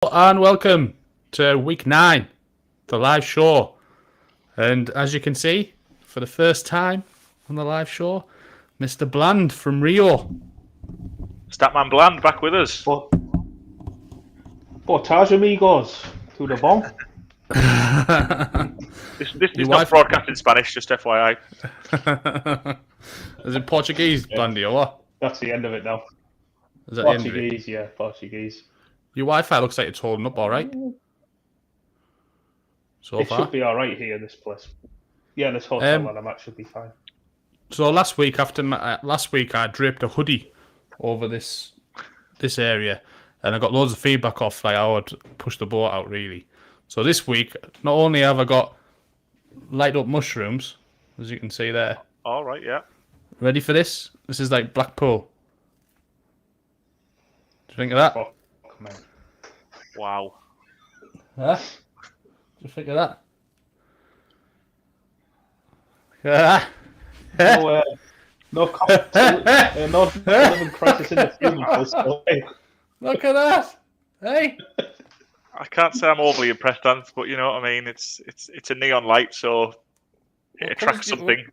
And welcome to week 9, the live show. And as you can see, for the first time on the live show, Mr. Bland from Rio. Statman Bland back with us. Portage amigos to the bon. This is not broadcast in Spanish, just FYI. Is it Portuguese, Blandy, or what? That's the end of it now. Is that Portuguese, the end of it? yeah, Portuguese. Your Wi-Fi looks like it's holding up all right. It should be all right here, this place. Yeah, this hotel where I'm at should be fine. So last week, I draped a hoodie over this area, and I got loads of feedback off like I would push the boat out really. So this week, not only have I got light up mushrooms, as you can see there. All right, yeah. Ready for this? This is like Blackpool. Do you think of that? Oh, come on. Wow. Huh? What do you think of that? No living crisis in the human house. Look at that! Hey! I can't say I'm overly impressed, Anth, but you know what I mean. It's a neon light, so it attracts something.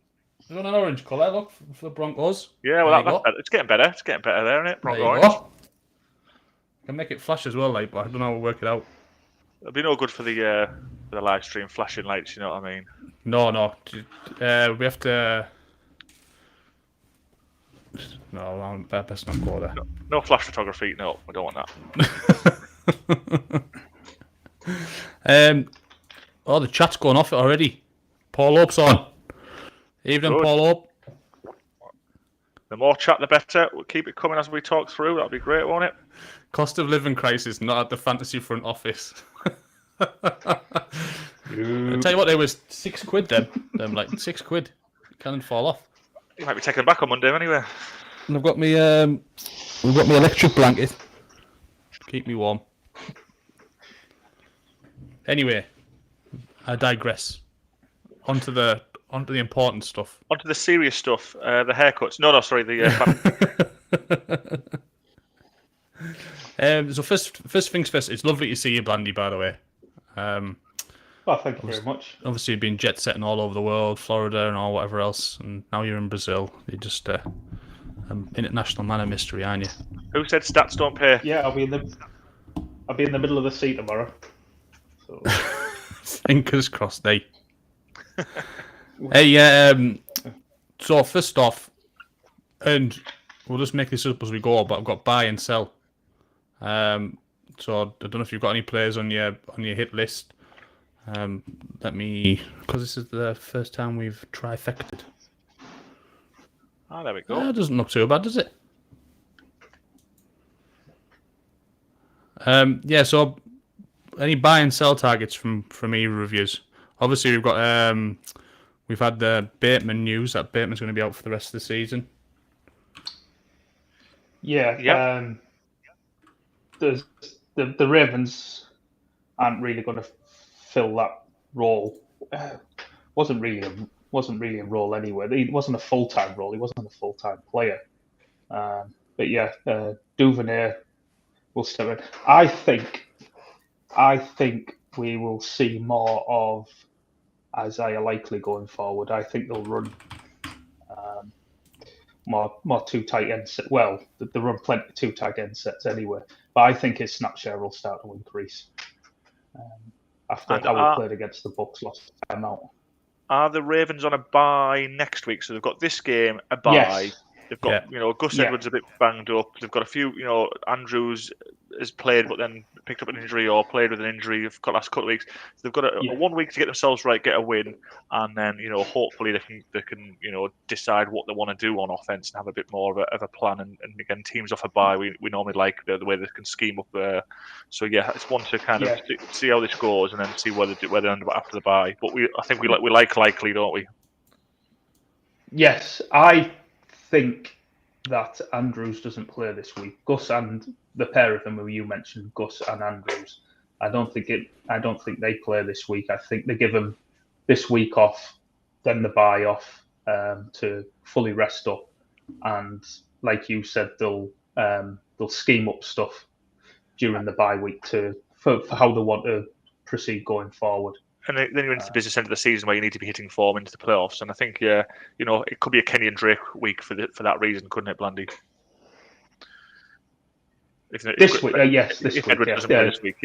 You want an orange colour? Look for the Broncos. Yeah, well, that's better. It's getting better. It's getting better there, isn't it? Bronco orange. I can make it flash as well, like, but I don't know how to work it out. It'll be no good for the live stream flashing lights. You know what I mean? No. We have to. No, best not go there. No flash photography. No, we don't want that. Oh, the chat's going off it already. Paul Hope's on. Evening, good. Paul Hope. The more chat, the better. We'll keep it coming as we talk through. That'll be great, won't it? Cost of living crisis, not at the fantasy front office. I'll tell you what, they was £6 then. Them like £6. Can't fall off. You might be taking them back on Monday anyway. And I've got me electric blanket. Keep me warm. Anyway, I digress. Onto the important stuff. Onto the serious stuff. The haircuts. No, sorry. So first things first. It's lovely to see you, Blandy. By the way. Well, thank you very much. Obviously, you've been jet setting all over the world, Florida and all whatever else, and now you're in Brazil. You're just international man of mystery, aren't you? Who said stats don't pay? Yeah, I'll be in the middle of the sea tomorrow. So. Fingers crossed, eh? Hey, so first off, and we'll just make this up as we go, but I've got buy and sell. So I don't know if you've got any players on your hit list. Let me, because this is the first time we've trifected. Oh, there we go. It doesn't look too bad, does it? Yeah. So, any buy and sell targets from e-reviews? Obviously, we've got we've had the Bateman news that Bateman's going to be out for the rest of the season. Yeah. Yep. The Ravens aren't really going to fill that role. Wasn't really a role anyway. He wasn't a full-time role. He wasn't a full-time player. But yeah, Duvernay will step in. I think we will see more of Isaiah Likely going forward. I think they'll run more two tight end sets. Well, they run plenty of two tight end sets anyway. But I think his snap share will start to increase after how we played against the Bucs last time out. Are the Ravens on a bye next week? So they've got this game, a bye. Yes. They've got, Gus Edwards a bit banged up. They've got a few, Andrews has played but then picked up an injury or played with an injury the last couple of weeks. So they've got a 1 week to get themselves right, get a win, and then, hopefully they can decide what they want to do on offense and have a bit more of a plan. And again, teams off a bye, we normally like the way they can scheme up. So yeah, it's one to kind of see how this goes and then see where they end up after the bye. But I think we like Likely, don't we? Yes, I think that Andrews doesn't play this week. Gus and the pair of them who you mentioned, Gus and Andrews, I don't think they play this week. I think they give them this week off, then the bye off to fully rest up, and like you said, they'll scheme up stuff during the bye week to for how they want to proceed going forward. And then you're into the business end of the season where you need to be hitting form into the playoffs. And I think, it could be a Kenny and Drake week for that reason, couldn't it, Blandy? This week, yes. This if week, Edward doesn't play this week,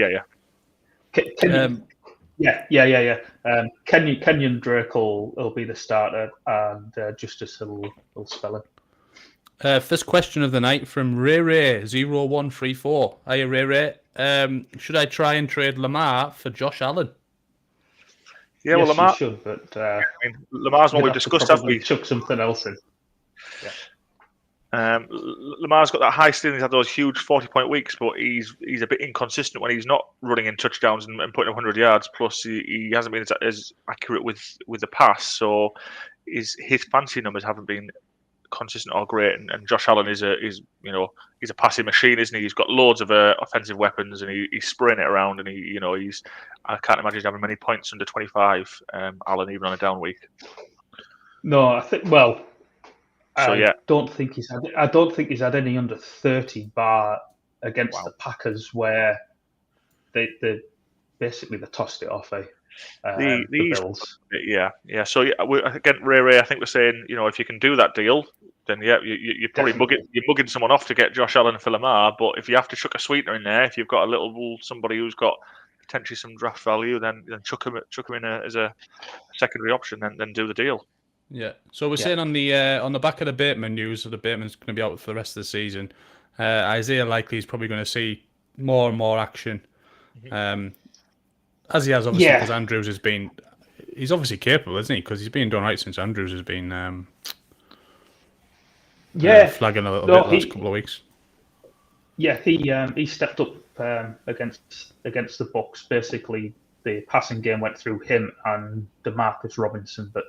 Kenyon Drake will be the starter, and Justice will spell it. First question of the night from Ray0134. Hiya, Ray. Should I try and trade Lamar for Josh Allen? Yeah, yes, well, Lamar you should, but Lamar's one we've discussed, haven't we? Chuck something else in. Lamar's got that high ceiling. He's had those huge 40-point weeks, but he's a bit inconsistent when he's not running in touchdowns and putting up 100 yards. Plus, he hasn't been as accurate with the pass, so his fantasy numbers haven't been consistent or great. And Josh Allen is a passing machine, isn't he? He's got loads of offensive weapons, and he's spraying it around. And I can't imagine having many points under 25. Allen, even on a down week. No, I think. Well, so I don't think he's had any under 30 bar against the Packers, where they basically tossed it off. The Bills. Yeah. So again, Ray, I think we're saying, if you can do that deal, then you're probably mugging someone off to get Josh Allen for Lamar. But if you have to chuck a sweetener in there, if you've got somebody who's got potentially some draft value, then chuck him in as a secondary option, then do the deal. Yeah. So we're saying on the back of the Bateman news, the Bateman's going to be out for the rest of the season. Isaiah likely is probably going to see more and more action. As he has, obviously, because Andrews has been... He's obviously capable, isn't he? Because he's been done right since Andrews has been flagging a little bit the last couple of weeks. Yeah, he stepped up against the Bucs. Basically, the passing game went through him and Demarcus Robinson, but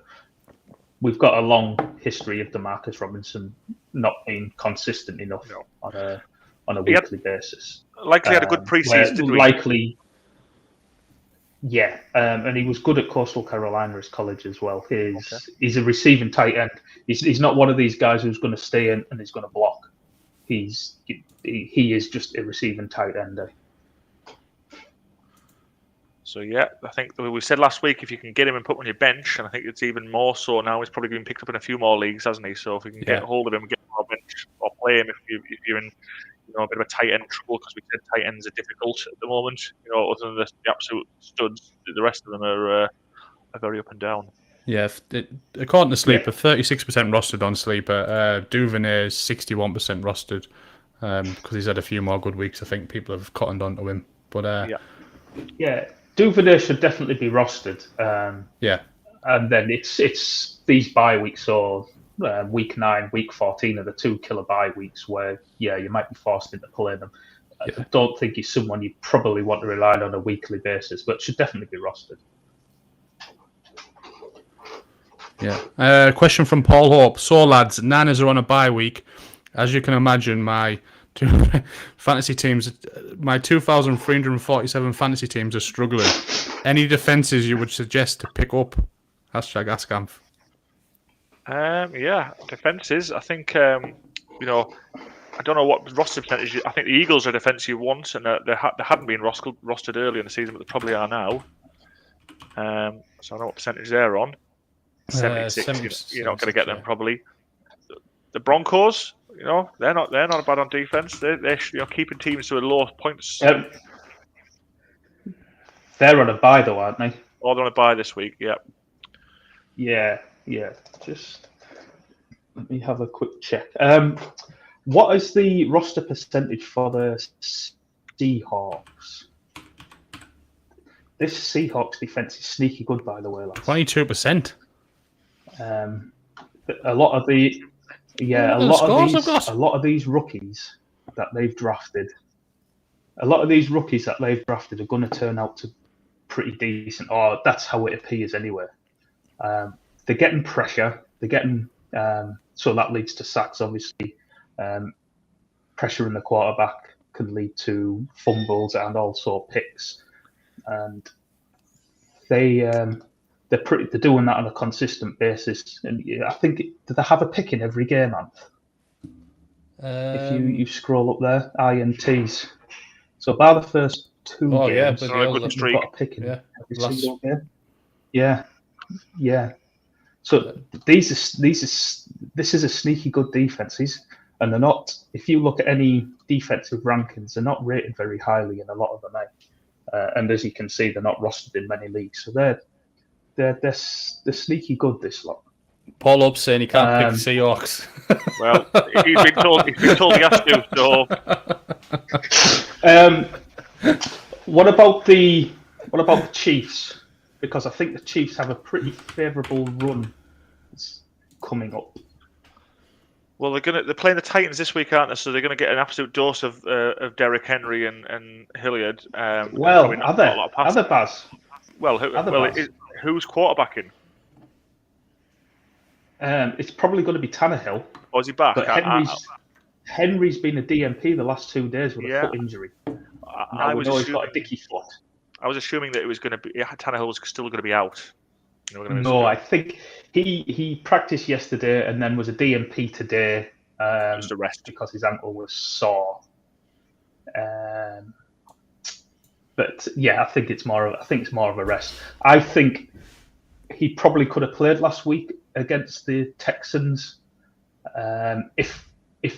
we've got a long history of Demarcus Robinson not being consistent enough on a weekly basis. Likely had a good preseason, didn't he? Likely... Yeah, and he was good at Coastal Carolina as college as well. He's a receiving tight end. He's not one of these guys who's going to stay in and he's going to block. He is just a receiving tight end. So I think we said last week, if you can get him and put him on your bench, and I think it's even more so now. He's probably been picked up in a few more leagues, hasn't he? So if you can get hold of him, get him on our bench, or play him if you're in a bit of a tight end trouble, because we said tight ends are difficult at the moment. Other than the absolute studs, the rest of them are very up and down. Yeah, according to Sleeper, 36% rostered on Sleeper. Duvernay is 61% rostered because he's had a few more good weeks. I think people have cottoned onto him. But Duvernay should definitely be rostered. And then it's these bye weeks, or week 9, week 14 are the 2 killer bye weeks where you might be forced into playing them. I don't think he's someone you probably want to rely on a weekly basis, but should definitely be rostered. Yeah. Question from Paul Hope. So lads, Niners are on a bye week. As you can imagine, my fantasy teams, my 2,347 fantasy teams are struggling. Any defenses you would suggest to pick up? #Ask Anth. Defenses. I think I don't know what roster percentage. I think the Eagles are a defense you want, and they hadn't been rostered early in the season, but they probably are now. So I know what percentage they're on. 76. You're not going to get them probably. The Broncos, they're not bad on defense. They're keeping teams to a low points. They're on a bye though, aren't they? Oh, they're on a bye this week. Yeah. Just let me have a quick check. What is the roster percentage for the Seahawks? This Seahawks defense is sneaky good, by the way, lads. 22%. A lot of these rookies that they've drafted. A lot of these rookies that they've drafted are going to turn out to pretty decent, or that's how it appears anyway. They're getting pressure. They're getting so that leads to sacks, obviously. Pressure in the quarterback can lead to fumbles and also picks. And they're doing that on a consistent basis. And I think do they have a pick in every game, Anth? If you scroll up there, INTs. So by the 2 Oh, yeah, games. but They're on a good We've streak. got a pick in Yeah. every Last- single game. Yeah. So this is a sneaky good defense. And they're not. If you look at any defensive rankings, they're not rated very highly in a lot of them. And as you can see, they're not rostered in many leagues. So they're sneaky good this lot. Paul Up's saying he can't pick the Seahawks. Well, he's been told he has to. So What about the Chiefs? Because I think the Chiefs have a pretty favourable run coming up. well, they're playing the Titans this week, aren't they? So they're going to get an absolute dose of Derrick Henry and Hilliard. Well, not other Baz. Well, who's quarterbacking? It's probably going to be Tannehill. Or is he back? But Henry's been a DMP the last 2 days with a foot injury. I was he's assuming, got a dicky foot. I was assuming that it was going to be Tannehill was still going to be out. No, I think he practiced yesterday and then was a DMP today. Just a rest because his ankle was sore. But yeah, I think it's more of a rest. I think he probably could have played last week against the Texans if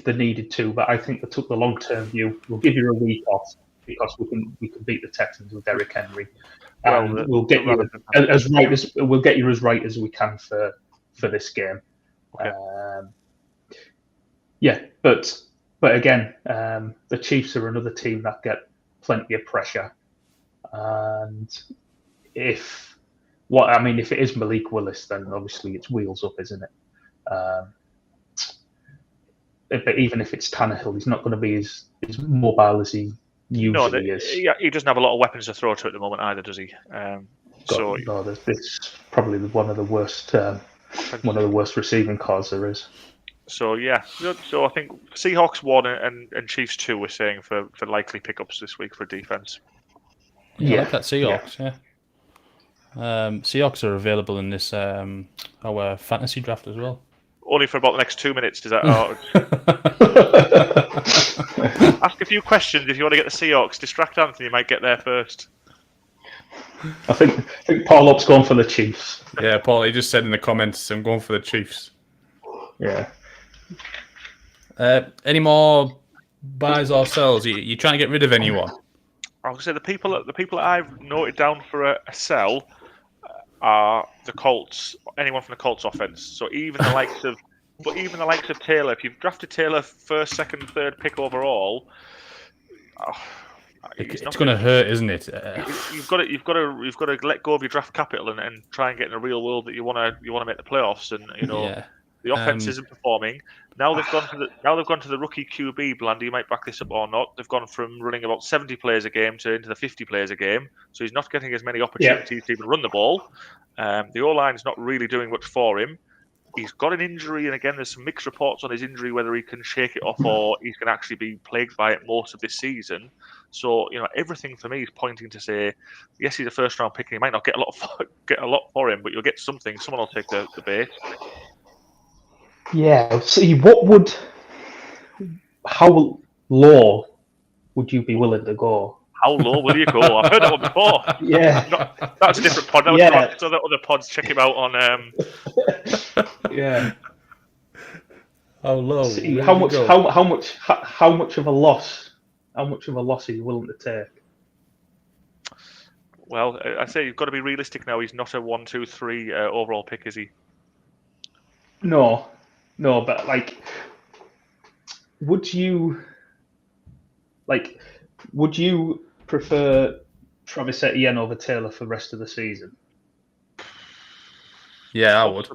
they needed to. But I think they took the long-term view. We'll give you a week off because we can beat the Texans with Derrick Henry. We'll get you as right as we can for this game. Okay. But again, the Chiefs are another team that get plenty of pressure, and if it is Malik Willis, then obviously it's wheels up, isn't it? But even if it's Tannehill, he's not going to be as mobile as he usually is. Yeah, he doesn't have a lot of weapons to throw to at the moment either, does he? It's probably one of the worst receiving cores there is. So yeah, so I think Seahawks 1 and Chiefs 2 we're saying for likely pickups this week for defense. I like that Seahawks. Yeah. Seahawks are available in this our fantasy draft as well. Only for about the next 2 minutes. Does that? Ask a few questions if you want to get the Seahawks. Distract Anthony, you might get there first. I think Paul Up's going for the Chiefs. Yeah, Paul, he just said in the comments, I'm going for the Chiefs. Yeah. Any more buys or sells? You trying to get rid of anyone? I would say the people that I've noted down for a sell are the Colts. Anyone from the Colts offense. So even the likes of Taylor. If you've drafted Taylor first, second, third pick overall, it's going to hurt, isn't it? You've got to let go of your draft capital and try and get in a real world that you want to make the playoffs. And the offense isn't performing. Now they've gone to the rookie QB. Blandy, you might back this up or not. They've gone from running about 70 players a game to into the 50 players a game. So he's not getting as many opportunities to even run the ball. The O-line is not really doing much for him. He's got an injury, and again, there's some mixed reports on his injury, whether he can shake it off or he's going to actually be plagued by it most of this season. So, everything for me is pointing to say, yes, he's a first-round pick, and he might not get a lot for him, but you'll get something. Someone will take the bait. Yeah. See, how low would you be willing to go? How low will you go? I've heard that one before. Yeah. That's a different pod. So the other pods, check him out on. Yeah. How low? See, how much of a loss? How much of a loss are you willing to take? Well, I say you've got to be realistic now. He's not a 1, 2, 3 overall pick, is he? No, but would you prefer Travis Etienne over Taylor for the rest of the season? Yeah, I would.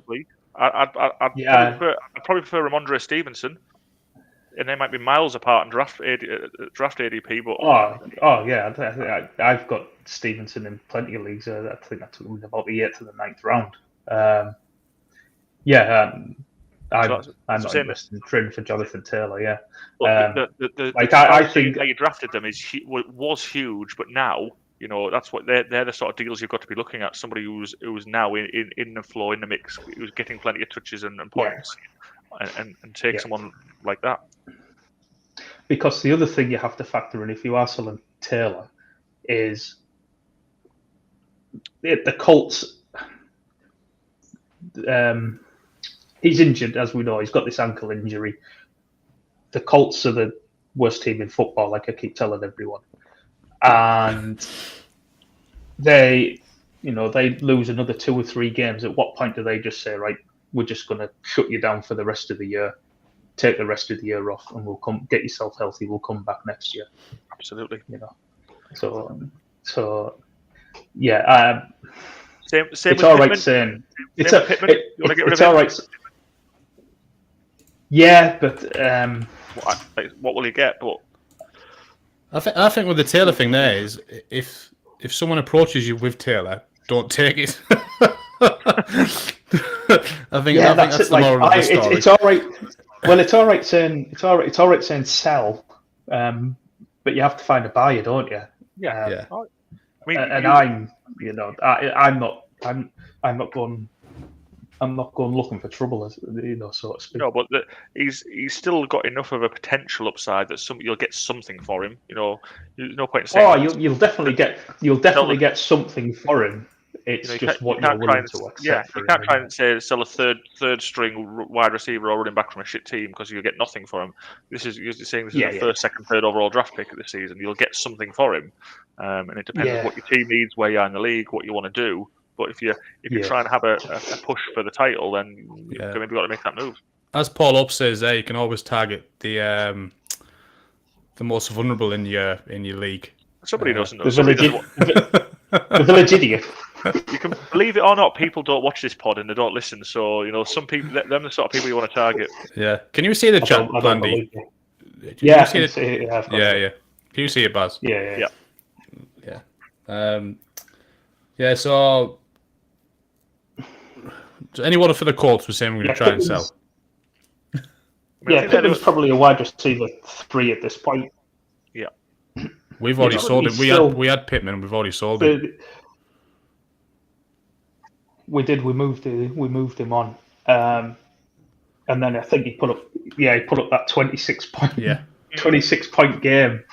I'd probably prefer Ramondre Stevenson, and they might be miles apart in draft ADP. But I've got Stevenson in plenty of leagues. I think I took him in about the 8th to the 9th round. I'm not interested in trading for Jonathan Taylor. Yeah, I think how you drafted them was huge, but now that's what they're the sort of deals you've got to be looking at. Somebody who's now in the flow, in the mix, who's getting plenty of touches and points, and take someone like that. Because the other thing you have to factor in if you are selling Taylor is the Colts. He's injured, as we know. He's got this ankle injury. The Colts are the worst team in football, like I keep telling everyone. And they lose another 2 or 3 games. At what point do they just say, right, we're just going to shut you down for the rest of the year, take the rest of the year off, and we'll come get yourself healthy. We'll come back next year. Absolutely. So yeah. Same it's with all Pittman. right saying It's all right. Yeah, but what will he get? But I think with the Taylor thing there is if someone approaches you with Taylor, don't take it. I think that's the moral of the story. It's all right. Well, it's all right saying sell, but you have to find a buyer, don't you? Yeah. I mean, I'm not going looking for trouble, so to speak. No, but he's still got enough of a potential upside that you'll get something for him. There's no point in saying. Oh, you'll definitely get something for him. It's just what you're willing to accept. Yeah, you can't try and sell a third string wide receiver or running back from a shit team because you'll get nothing for him. You're saying this is a first, second, third overall draft pick of the season. You'll get something for him, and it depends on what your team needs, where you are in the league, what you want to do. But if you're trying to have a push for the title, then you've maybe got to make that move. As Paul Up says there, you can always target the most vulnerable in your league. Somebody doesn't know. The village idiot. You can believe it or not, people don't watch this pod and they don't listen. So some people, them the sort of people you want to target. Yeah. Can you see the chat, Blandy? Yeah, I can see it. Yeah. Can you see it, Baz? Yeah. So anyone for the Colts was saying we're going to try and sell. Yeah, Pittman's probably a wide receiver 3 at this point. Yeah. We've already sold him. We had Pittman. We've already sold him. We did. We moved him on, and then I think he put up that 26 point game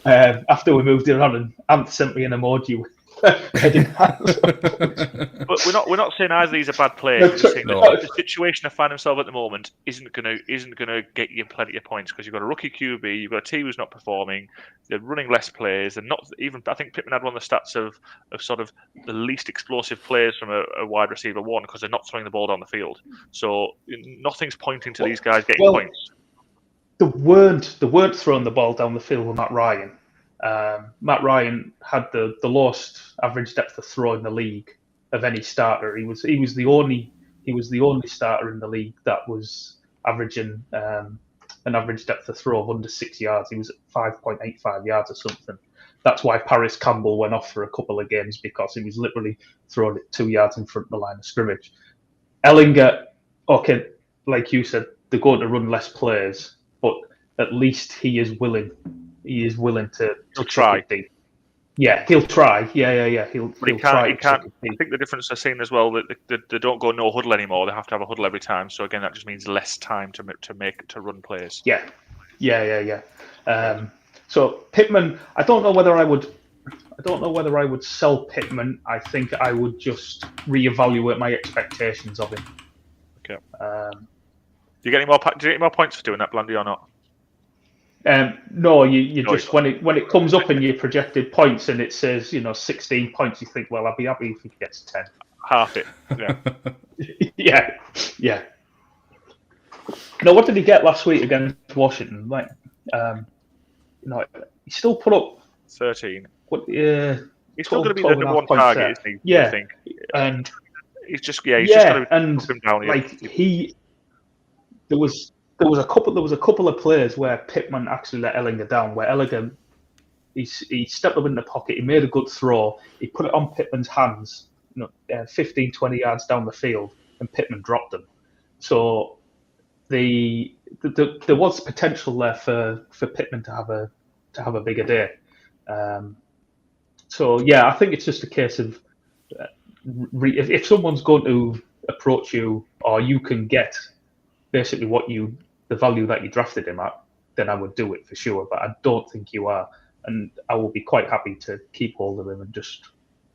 after we moved it on, and Anth sent me an emoji with heading hands. But we're not saying either of these are bad players. The situation I find himself at the moment isn't gonna get you plenty of points because you've got a rookie QB, you've got a team who's not performing, they're running less plays, they're not even. I think Pittman had one of the stats of sort of the least explosive players from a wide receiver 1 because they're not throwing the ball down the field. So nothing's pointing to these guys getting points. They weren't throwing the ball down the field with Matt Ryan. Matt Ryan had the lowest average depth of throw in the league of any starter. He was the only starter in the league that was averaging an average depth of throw of under 6 yards. He was at 5.85 yards or something. That's why Paris Campbell went off for a couple of games because he was literally throwing it 2 yards in front of the line of scrimmage. Ellinger, okay, like you said, they're going to run less plays, but at least he is willing to try. Yeah, he'll try. Yeah. He'll try. He can't. I think the difference I've seen as well that they don't go no huddle anymore. They have to have a huddle every time. So again, that just means less time to run plays. Yeah. So Pittman, I don't know whether I would sell Pittman. I think I would just reevaluate my expectations of him. Okay. Do you get any more points for doing that, Blandy, or not? No, you just when it comes up in your projected points and it says 16 points, you think, well, I'll be happy if he gets 10. Half it. Yeah. yeah. No, what did he get last week against Washington? Like, he still put up 13. He's still going to be the number 1 target, isn't he? Yeah. I think. And he's just got to and put him down here. Like there was a couple of players where Pittman actually let Ellinger down. Where Ellinger, he stepped up in the pocket, he made a good throw, he put it on Pittman's hands, 15, 20 yards down the field, and Pittman dropped them. So there was potential there for Pittman to have a bigger day. So yeah, I think it's just a case of if someone's going to approach you, or you can get basically the value that you drafted him at, then I would do it for sure. But I don't think you are and I will be quite happy to keep hold of him and just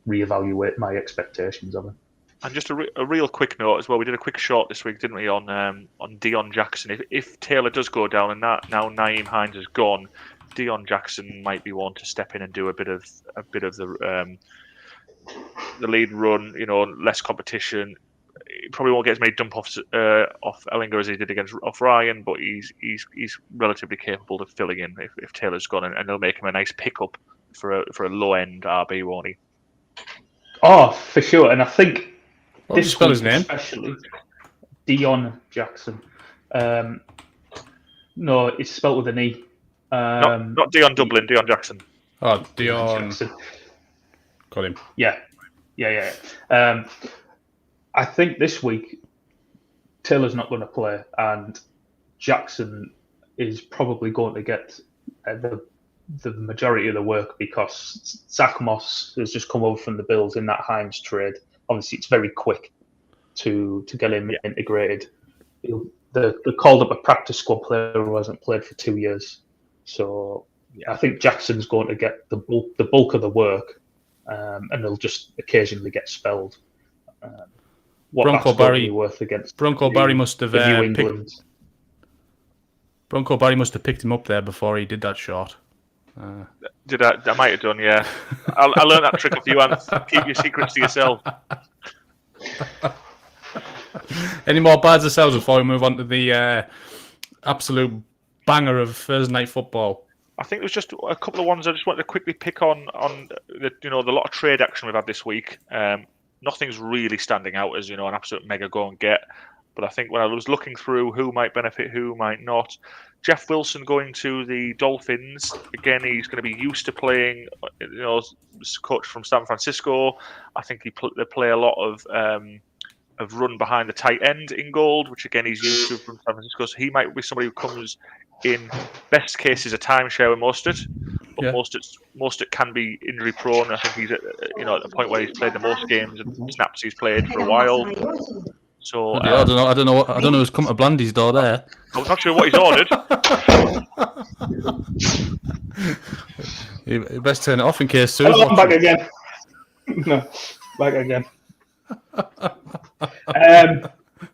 reevaluate my expectations of him. And just a real quick note as well. We did a quick short this week, didn't we, on Dion Jackson? If Taylor does go down and now Naeem Hines is gone, Dion Jackson might be one to step in and do a bit of the lead run. Less competition. He probably won't get as many dump offs off Ellinger as he did off Ryan, but he's relatively capable of filling in if Taylor's gone, and they'll make him a nice pickup for a low end RB, won't he? Oh, for sure. And I think what did you spell his name? Especially Dion Jackson. No, it's spelled with an E. Not Dion Dublin, Dion Jackson. Oh, Dion Jackson. Got him. Yeah. I think this week Taylor's not going to play, and Jackson is probably going to get the majority of the work because Zach Moss has just come over from the Bills in that Hines trade. Obviously, it's very quick to get him integrated. They called up a practice squad player who hasn't played for 2 years. So I think Jackson's going to get the bulk of the work, and they'll just occasionally get spelled. Bronco Barry worth against Barry must have New England. Bronco Barry must have picked him up there before he did that shot. Did I might have done, yeah. I learned that trick off you, Anth. Keep your secrets to yourself. Any more bads ourselves before we move on to the absolute banger of Thursday night football? I think there's just a couple of ones I just wanted to quickly pick on the lot of trade action we've had this week. Nothing's really standing out as an absolute mega go and get. But I think when I was looking through who might benefit, who might not, Jeff Wilson going to the Dolphins again. He's going to be used to playing, coach from San Francisco. I think they play a lot of run behind the tight end in gold, which again he's used to from San Francisco. So he might be somebody who comes in best case is a timeshare with Mostert. But Mostert can be injury prone. I think he's at the point where he's played the most games and snaps he's played for a while. So I don't know who's come to Blandy's door there. I'm not sure what he's ordered. You best turn it off in case Sue's I'm back again. No, back again.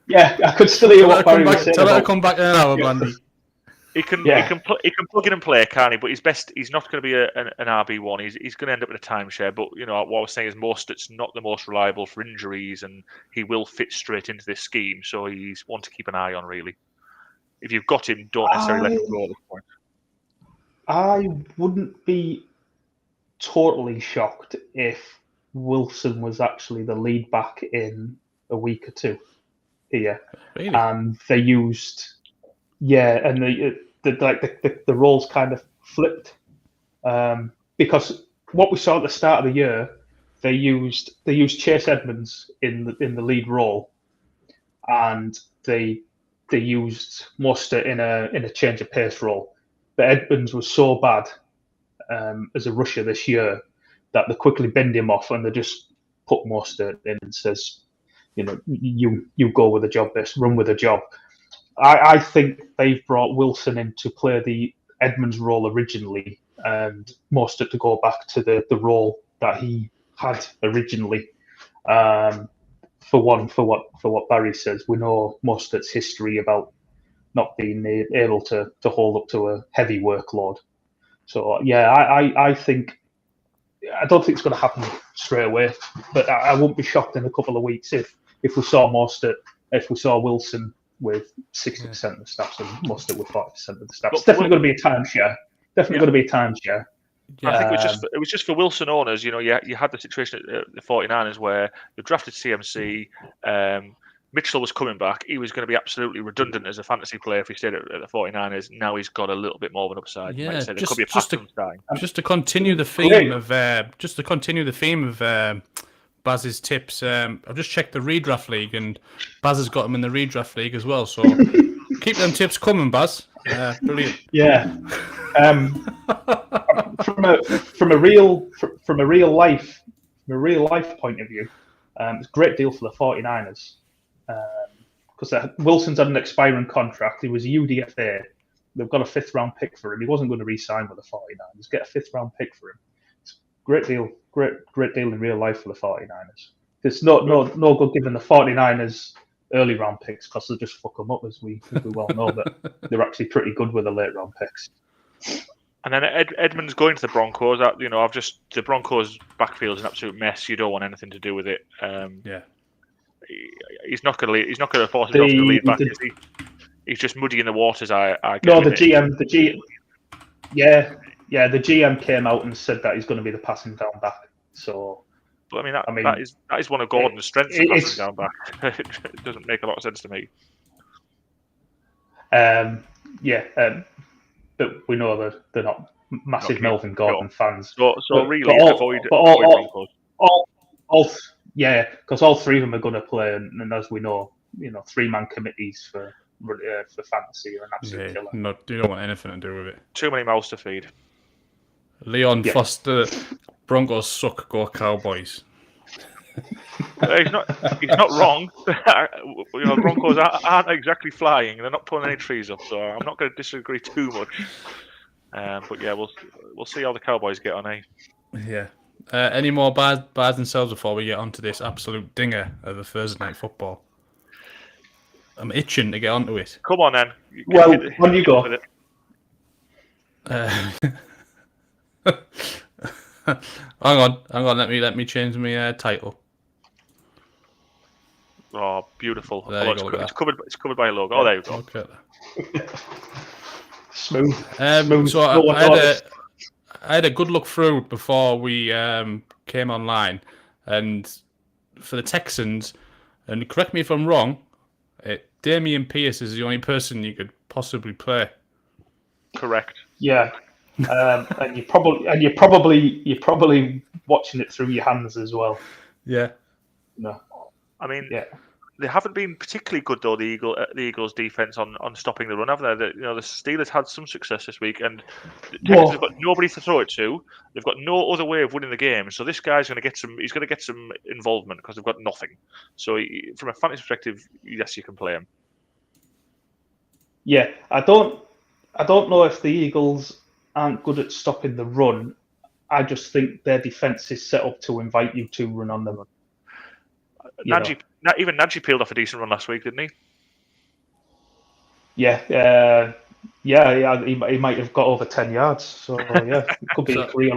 I could still hear what Barry was saying. Tell her to come back in an hour, Blandy. He can plug in and play, can't he? But he's not going to be an RB1. He's going to end up in a timeshare. But what I was saying is Mostert's not the most reliable for injuries, and he will fit straight into this scheme. So he's one to keep an eye on, really. If you've got him, don't necessarily let him go at this point. I wouldn't be totally shocked if Wilson was actually the lead back in a week or two here. Really? And they used, and the roles kind of flipped because what we saw at the start of the year, they used Chase Edmonds in the lead role, and they used Mostert in a change of pace role. But Edmonds was so bad as a rusher this year that they quickly binned him off, and they just put Mostert in and says, you go with the job, run with the job. I think they've brought Wilson in to play the Edmonds role originally, and Mostert to go back to the role that he had originally. For what Barry says, we know Mostert's history about not being able to hold up to a heavy workload. So I think I don't think it's going to happen straight away, but I won't be shocked in a couple of weeks if we saw Mostert, if we saw Wilson with 60% of the snaps and Mostert with 40% of the snaps. It's definitely going to be a timeshare. Going to be a timeshare. Yeah. I think it was just for Wilson owners. You had the situation at the 49ers where they drafted CMC. Mitchell was coming back. He was going to be absolutely redundant as a fantasy player if he stayed at the 49ers. Now he's got a little bit more of an upside. Yeah, there could be a just to continue the theme of Baz's tips. I've just checked the redraft league, and Baz has got him in the redraft league as well. So keep them tips coming, Baz. Brilliant. Yeah. From a real life point of view, it's a great deal for the 49ers because Wilson's had an expiring contract. He was a UDFA. They've got a 5th round pick for him. He wasn't going to re-sign with the 49ers. Get a 5th round pick for him. It's a great deal in real life for the 49ers. It's no good giving the 49ers early round picks because they'll just fuck them up, as we well know. But they're actually pretty good with the late round picks. And then Edmonds going to the Broncos. The Broncos backfield is an absolute mess. You don't want anything to do with it. He's not going to. He's not going to force himself to lead back. Is he? He's just muddying the waters. The GM came out and said that he's going to be the passing down back. So, but that is one of Gordon's strengths. Passing down back. It doesn't make a lot of sense to me. But we know that they're not massive Melvin Gordon fans. So really, avoid Broncos. Because all 3 of them are going to play, and as we know, 3-man committees for fantasy are an absolute killer. You don't want anything to do with it. Too many mouths to feed. Leon Foster, Broncos suck, go Cowboys. He's not wrong. Broncos aren't exactly flying. They're not pulling any trees up, so I'm not going to disagree too much. But yeah, we'll see how the Cowboys get on, eh? Yeah. Any more buys and sells before we get onto this absolute dinger of the Thursday night football? I'm itching to get onto it. Come on, then. When you go. Hang on. Let me change my title. Oh, beautiful! It's covered by a logo. Oh, there you go. Okay. Smooth. So I had a good look through before we came online, and for the Texans, and correct me if I'm wrong, Damian Pierce is the only person you could possibly play. Correct. Yeah. And you're probably watching it through your hands as well. Yeah. No. They haven't been particularly good though. The Eagles' defense on stopping the run, have they? The Steelers had some success this week, and the Texans have got nobody to throw it to. They've got no other way of winning the game. So this guy's going to get some. He's going to get some involvement because they've got nothing. So from a fantasy perspective, yes, you can play him. Yeah, I don't know if the Eagles aren't good at stopping the run. I just think their defense is set up to invite you to run on them. Even Najee peeled off a decent run last week, didn't he? Yeah. He might have got over 10 yards. So yeah, it could be a career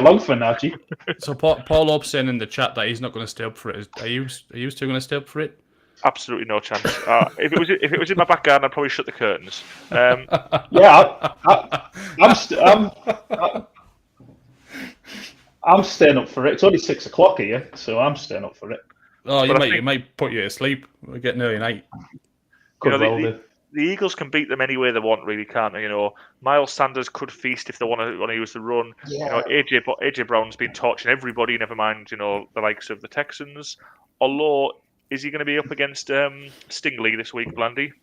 long for Najee. So Paul Hope saying in the chat that he's not going to stay up for it. Are you still going to stay up for it? Absolutely no chance. If it was in my back garden, I'd probably shut the curtains. I'm staying up for it. It's only 6 o'clock here, so I'm staying up for it. Oh, you might put you to sleep. We're getting early night. The Eagles can beat them any way they want, really, can't they? Miles Sanders could feast if they want to use the run. Yeah. AJ Brown's been torching everybody. Never mind, the likes of the Texans. Although, is he going to be up against Stingley this week, Blandy?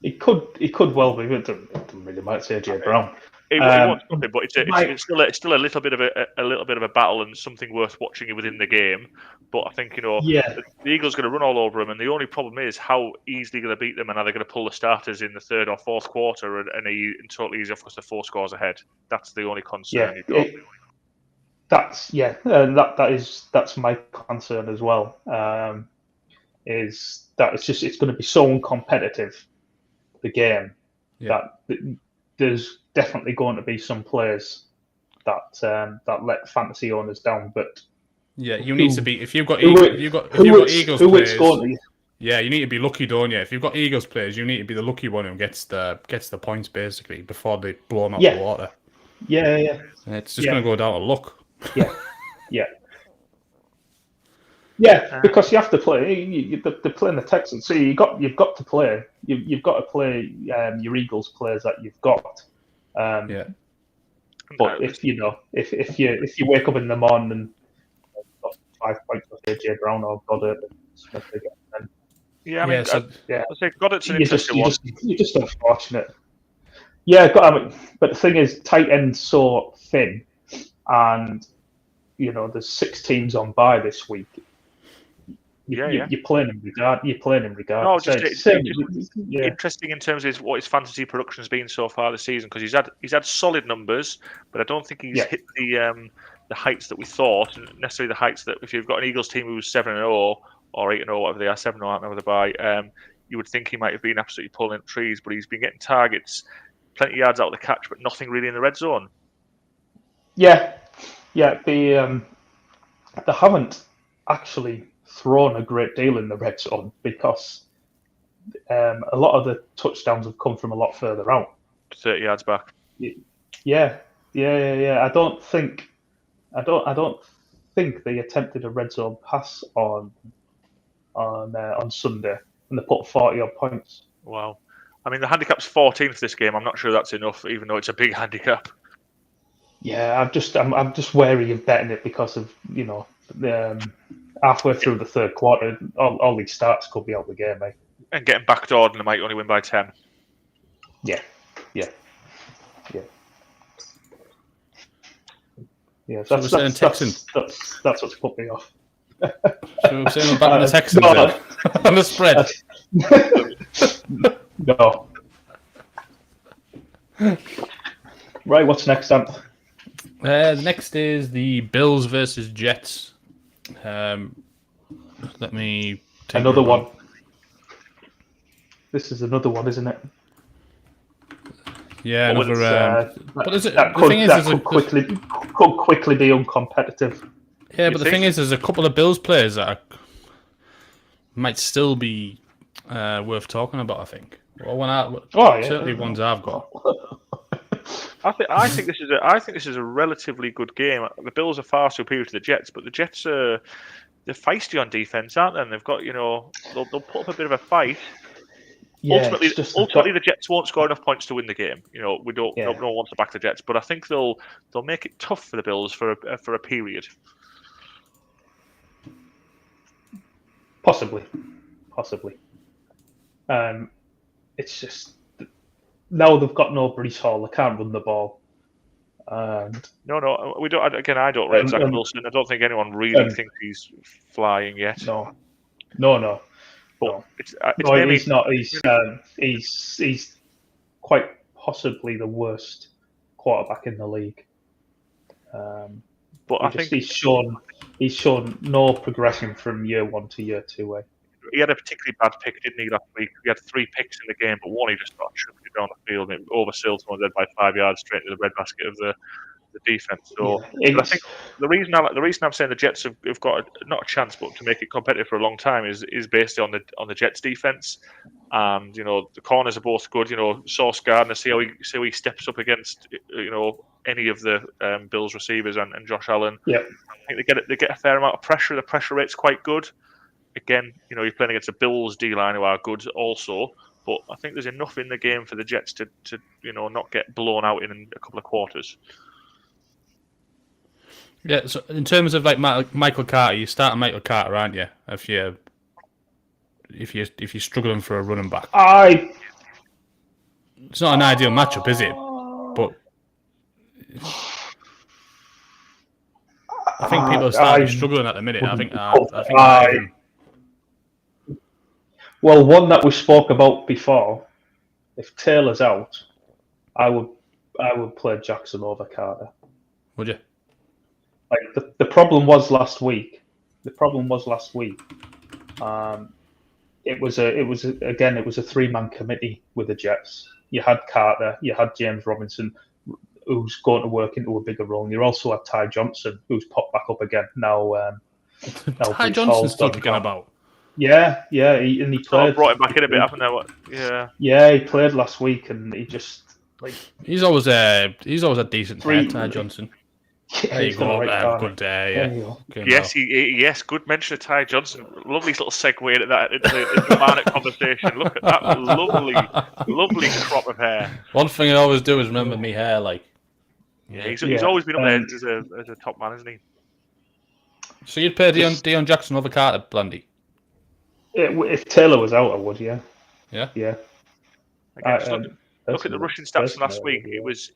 He could well be. It doesn't really matter. It's AJ Brown. It won't stop him, but it's still a little bit of a battle and something worth watching within the game. But I think the Eagles are going to run all over him, and the only problem is how easily going to beat them, and are they going to pull the starters in the 3rd or 4th quarter and totally easy off because they're 4 scores ahead. That's the only concern you've got. That's my concern as well. Is that it's going to be so uncompetitive, the game, that there's definitely going to be some players that let fantasy owners down. But you need to be if you've got Eagles players. Yeah, you need to be lucky, don't you? If you've got Eagles players, you need to be the lucky one who gets the points basically before they blow them out the water. Yeah. It's just going to go down to luck. Yeah, because you have to play. They're playing the Texans, so you've got to play. You've got to play your Eagles players that you've got. But if you wake up in the morning and you've got 5 points for AJ Brown or Goddard and Smith again, I say Goddard's an interesting one. You're just unfortunate. Yeah, but the thing is, tight end's so thin, and there's 6 teams on bye this week. You're playing in regard. You're playing in regard. No, it's interesting in terms of what his fantasy production has been so far this season, because he's had solid numbers, but I don't think he's hit the heights that we thought, and necessarily the heights that if you've got an Eagles team who's 7-0 or 8-0, whatever they are, 7-0, I don't know whether by, you would think he might have been absolutely pulling up trees, but he's been getting targets, plenty of yards out of the catch, but nothing really in the red zone. Yeah. They haven't actually thrown a great deal in the red zone because a lot of the touchdowns have come from a lot further out. 30 yards back. Yeah. I don't think they attempted a red zone pass on Sunday, and they put 40 odd points. Wow. I mean, the handicap's 14 for this game. I'm not sure that's enough, even though it's a big handicap. Yeah, I'm just wary of betting it because of halfway through the third quarter, all these starts could be out of the game, mate. And getting backdoored, and they might only win by 10. Yeah. That's what's put me off. So we're saying we're back on the Texans on the spread. No. Right, what's next, Anth? Next is the Bills versus Jets. Let me take another one. This is another one, isn't it? Yeah, another. But is it, that could quickly be uncompetitive. Yeah, but the thing is, there's a couple of Bills players that might still be worth talking about. I think. Certainly ones I've got. I think this is a relatively good game. The Bills are far superior to the Jets, but the Jets they're feisty on defense, aren't they? And they've got they'll put up a bit of a fight. Yeah, ultimately, the Jets won't score enough points to win the game. No one wants to back the Jets, but I think they'll make it tough for the Bills for a period. Possibly. It's just now they've got no Breece Hall. They can't run the ball. No, we don't. Again, I don't rate Zach Wilson. I don't think anyone really thinks he's flying yet. No. But he's not. He's quite possibly the worst quarterback in the league. But I think he's shown no progression from year one to year two. He had a particularly bad pick, didn't he, last week? He had 3 picks in the game, but one he just got chucked it down the field and it oversailed someone dead by 5 yards straight into the breadbasket of the defense. So I think the reason I'm saying the Jets have got not a chance, but to make it competitive for a long time is based on the Jets defense. And the corners are both good. Sauce Gardner, see how he steps up against any of the Bills receivers and Josh Allen. Yeah, I think they get a fair amount of pressure. The pressure rate's quite good. Again, you're playing against a Bills D-line who are good also, but I think there's enough in the game for the Jets to not get blown out in a couple of quarters. Yeah, so in terms of like Michael Carter, you start Michael Carter, aren't you? If you're struggling for a running back, it's not an ideal matchup, is it? But I think people are starting struggling at the minute. I think. Well, one that we spoke about before, if Taylor's out, I would play Jackson over Carter. Would you? Like the problem was last week. It was a 3-man committee with the Jets. You had Carter, you had James Robinson, who's going to work into a bigger role. And you also had Ty Johnson, who's popped back up again now. Ty Johnson's still kicking about. Yeah, he played. Brought him back in a bit, haven't they? Yeah, he played last week, and he just he's always a decent player, Ty Johnson. Yeah, there you go. Good day. Yeah. Yes. Good mention of Ty Johnson. Lovely little segue into the Barnett conversation. Look at that lovely crop of hair. One thing I always do is remember me hair. He's always been up there as a top man, isn't he? So you'd play Deion Jackson over Carter, Blandy? If Taylor was out, I would. Yeah. Again, look at the rushing stats from last week. It was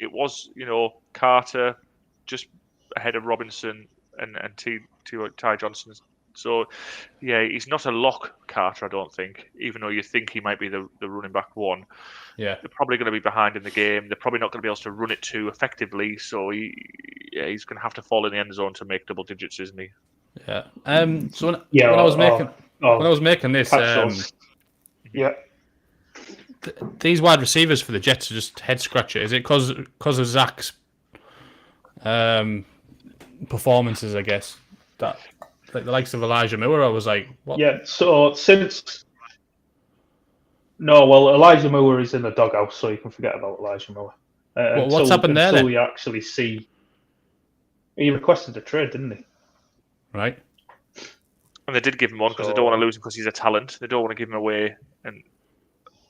Carter just ahead of Robinson and Ty Johnson So, yeah, he's not a lock, Carter, I don't think, even though you think he might be the running back one. Yeah. They're probably going to be behind in the game. They're probably not going to be able to run it too effectively. So he's going to have to fall in the end zone to make double digits, isn't he? Yeah. So when I was making this, yeah. These wide receivers for the Jets are just head scratcher. Is it because of Zach's performances? I guess that like the likes of Elijah Moore. I was like, what? Yeah. So Elijah Moore is in the doghouse, so you can forget about Elijah Moore. What's happened there? Until you actually see, he requested a trade, didn't he? Right. And they did give him one because they don't want to lose him because he's a talent. They don't want to give him away.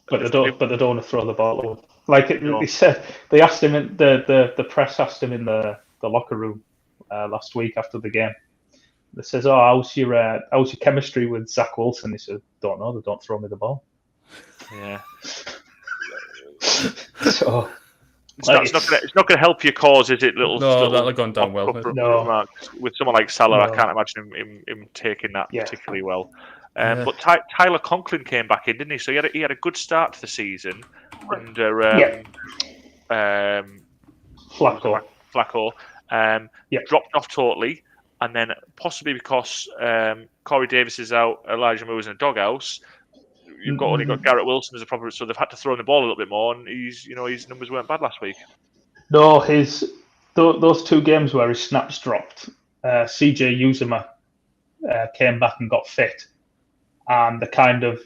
But they don't want to throw the ball away. Like they said, they asked him in the press asked him in the locker room last week after the game. They says, "Oh, how's your chemistry with Zach Wilson?" He said, "Don't know. They don't throw me the ball." Yeah. So it's not going to help your cause, is it? That'll gone down well. No. With someone like Salah, I can't imagine him taking that particularly well. But Tyler Conklin came back in, didn't he? So he had a good start to the season under Flacco. Dropped off totally, and then possibly because Corey Davis is out, Elijah Moore's in a doghouse. You've only got Garrett Wilson as a proper, so they've had to throw in the ball a little bit more, and his numbers weren't bad last week. No, those 2 games where his snaps dropped, CJ Uzomah came back and got fit, and they kind of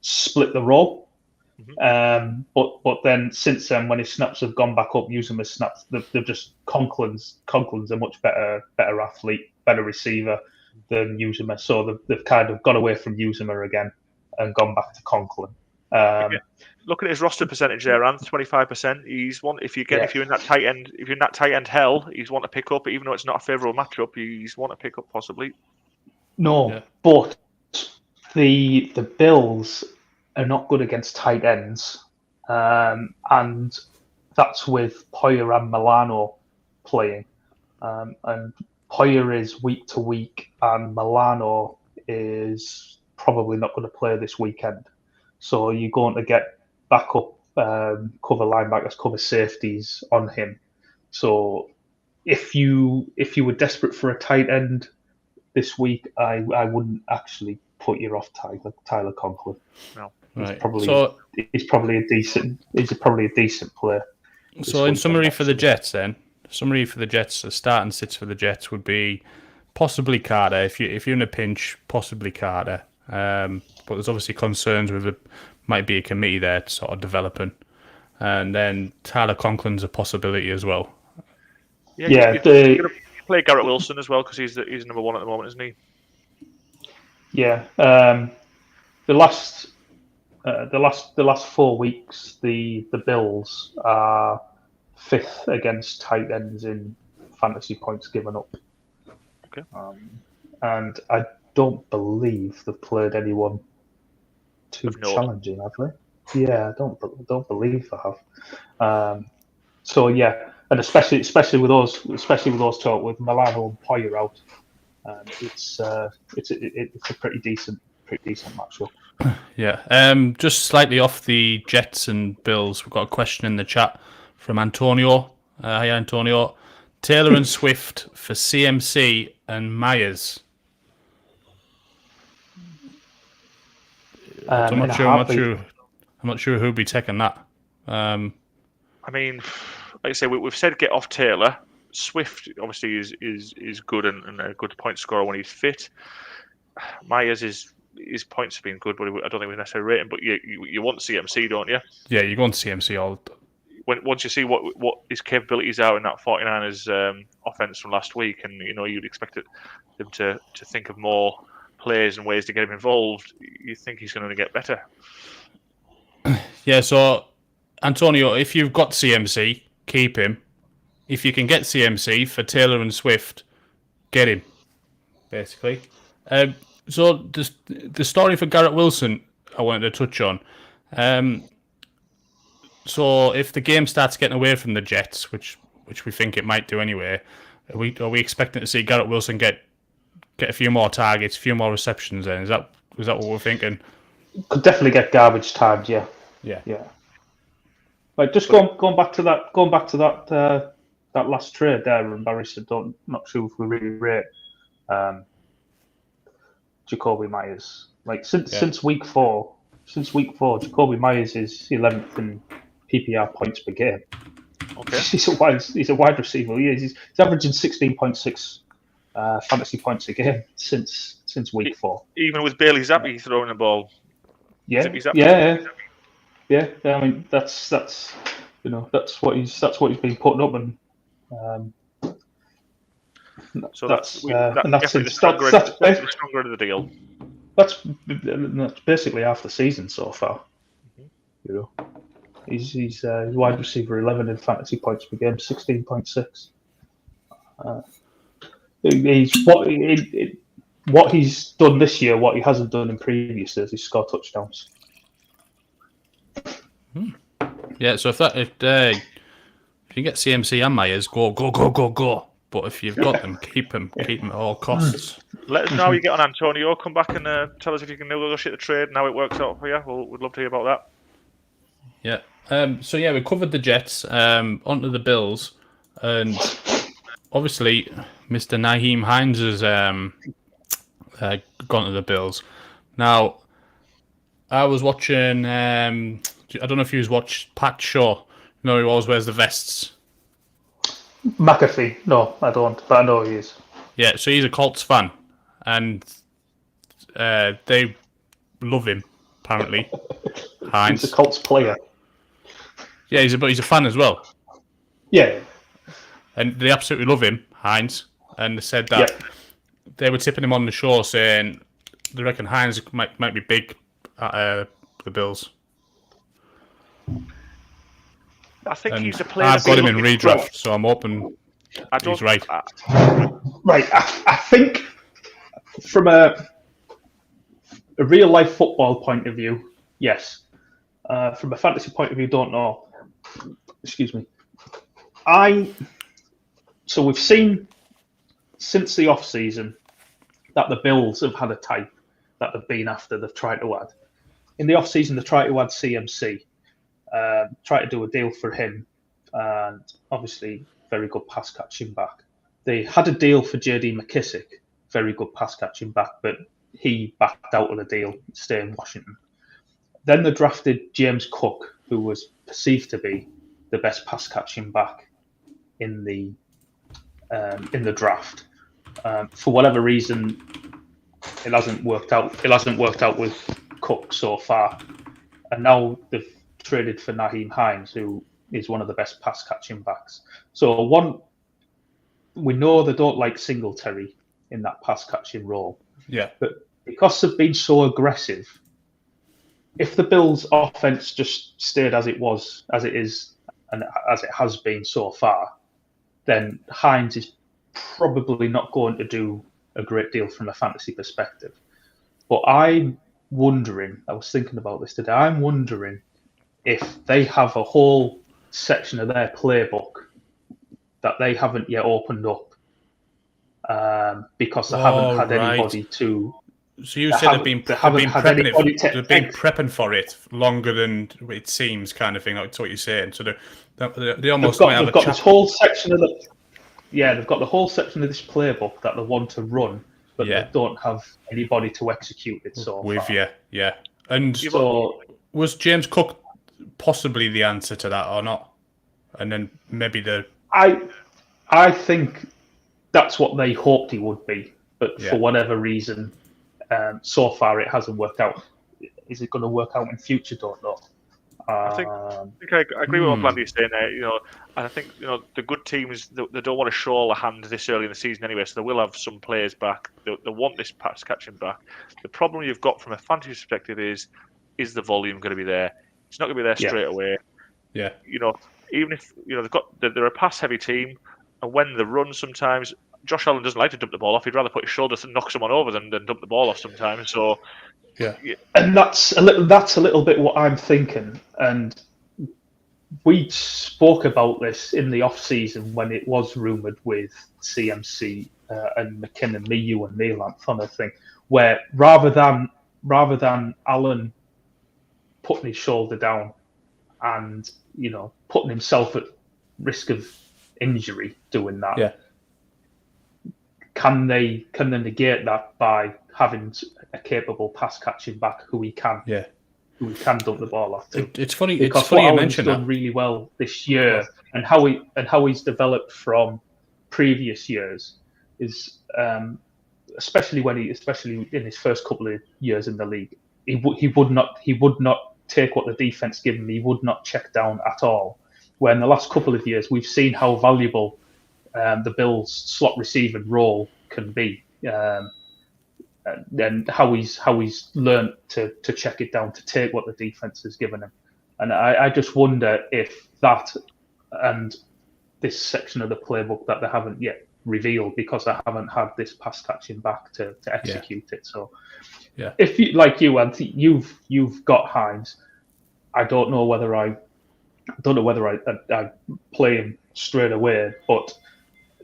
split the role. Mm-hmm. But then since then, when his snaps have gone back up, Uzomah's snaps, they've just Conklin's a much better athlete, better receiver than Uzomah, so they've kind of got away from Uzomah again and gone back to Conklin. Looking at his roster percentage there, Anth, 25%. He's one. If you're in that tight end hell, he's one to pick up. Even though it's not a favourable matchup, he's one to pick up possibly. No, but the Bills are not good against tight ends, and that's with Poyer and Milano playing, and Poyer is week to week, and Milano is probably not going to play this weekend. So you're going to get backup cover linebackers, cover safeties on him. So if you were desperate for a tight end this week, I wouldn't actually put you off Tyler Conklin. No, right. He's probably a decent player. So in summary for the Jets, the starting sits for the Jets would be possibly Carter. If you're in a pinch, possibly Carter. But there's obviously concerns with might be a committee there sort of developing, and then Tyler Conklin's a possibility as well. You're going to play Garrett Wilson as well because he's number 1 at the moment, isn't he? Yeah. The last 4 weeks, the Bills are 5th against tight ends in fantasy points given up. Okay. And I don't believe they've played anyone too challenging, have they? Yeah, I don't believe they have. So yeah, and especially with those talk with Milano and Poyer out, it's a pretty decent matchup. Yeah. Just slightly off the Jets and Bills, we've got a question in the chat from Antonio. Hi Antonio. Taylor and Swift for CMC and Myers. I'm not sure who'd be taking that. I mean, like I say, we've said get off Taylor. Swift obviously is good and a good point scorer when he's fit. Myers his points have been good, but I don't think we necessarily rate him. But you want CMC, don't you? Yeah, you want CMC all. Once you see what his capabilities are in that 49ers offense from last week, and you'd expect them to think of more plays and ways to get him involved, you think he's going to get better. Yeah, so Antonio, if you've got CMC, keep him. If you can get CMC for Taylor and Swift, get him, basically. So the story for Garrett Wilson I wanted to touch on. So if the game starts getting away from the Jets, which we think it might do anyway, are we expecting to see Garrett Wilson get get a few more targets, a few more receptions. Then is that what we're thinking? Could definitely get garbage timed. Yeah. Like just going back to that that last trade there, and Barry said, not sure if we really rate Jacoby Myers. Like since week four, Jacoby Myers is 11th in PPR points per game. Okay. He's a wide receiver. He's averaging 16.6 fantasy points a game since week 4. Even with Bailey Zappi throwing the ball. Yeah. I mean that's what he's been putting up, and so that's definitely the stronger end of the deal. That's basically half the season so far. He's wide receiver 11 in fantasy points per game, 16.6. What he's done this year, what he hasn't done in previous years, is score touchdowns. Yeah, so if you get CMC and Myers, go. But if you've got them, keep them at all costs. Let us know how you get on, Antonio. Come back and tell us if you can negotiate the trade and how it works out for you. We'd love to hear about that. Yeah. So we covered the Jets. Onto the Bills, and obviously Mr. Nyheim Hines has gone to the Bills. Now, I was watching. I don't know if you watched Pat Shaw. You know, he always wears the vests. McAfee. No, I don't, but I know he is. Yeah, so he's a Colts fan, and they love him, apparently. Hines. He's a Colts player. Yeah, he's a fan as well. Yeah. And they absolutely love him, Hines. And they said that they were tipping him on the show, saying they reckon Hines might be big at the Bills. I think and he's a player. I've got him in redraft, so I'm hoping he's right. Right, I think from a real life football point of view, yes. From a fantasy point of view, don't know. Excuse me. So we've seen since the off season that the Bills have had a type that they've been after. They've tried to add in the off season. They tried to add CMC. Try to do a deal for him, and obviously very good pass catching back. They had a deal for JD McKissick, very good pass catching back, but he backed out of the deal, staying in Washington. Then they drafted James Cook, who was perceived to be the best pass catching back in the draft. For whatever reason, it hasn't worked out. It hasn't worked out with Cook so far, and now they've traded for Nyheim Hines, who is one of the best pass catching backs. So we know they don't like Singletary in that pass catching role. Yeah. But because they've been so aggressive, if the Bills' offense just stayed as it is, and as it has been so far, then Hines is probably not going to do a great deal from a fantasy perspective. But I'm wondering, I was thinking about this today, I'm wondering if they have a whole section of their playbook that they haven't yet opened up because they haven't had anybody to. So you said they've been prepping for it longer than it seems, kind of thing. That's what you're saying. So they almost might have they've got this whole section of they've got the whole section of this playbook that they want to run, but they don't have anybody to execute it. So with far. Yeah. And so was James Cook possibly the answer to that or not? And then maybe I think that's what they hoped he would be, but for whatever reason, so far it hasn't worked out. Is it going to work out in future? Don't know. I think I agree with what Blandy is saying there. And I think the good teams they don't want to show all a hand this early in the season anyway, so they will have some players back. They want this pass catching back. The problem you've got from a fantasy perspective is the volume going to be there? It's not going to be there straight away. Yeah. Even if they're a pass heavy team, and when they run, sometimes Josh Allen doesn't like to dump the ball off. He'd rather put his shoulders and knock someone over than dump the ball off sometimes. So yeah. And that's a little bit what I'm thinking. And we spoke about this in the off season when it was rumored with CMC and McKinnon, me, you, and me, Anth, on a thing where rather than Alan putting his shoulder down and putting himself at risk of injury doing that. Yeah. Can they negate that by having a capable pass catching back who he can dump the ball off to? It's funny. Because it's funny what you Alan's mention done that. really well this year, and how he's developed from previous years is, especially in his first couple of years in the league, he would not take what the defense gave him. He would not check down at all. Where in the last couple of years, we've seen how valuable the Bills' slot receiving role can be, and how he's learned to check it down, to take what the defense has given him. And I just wonder if that and this section of the playbook that they haven't yet revealed, because I haven't had this pass catching back to execute it. So, if you, like you, Anth, you've got Hines. I don't know whether I play him straight away, but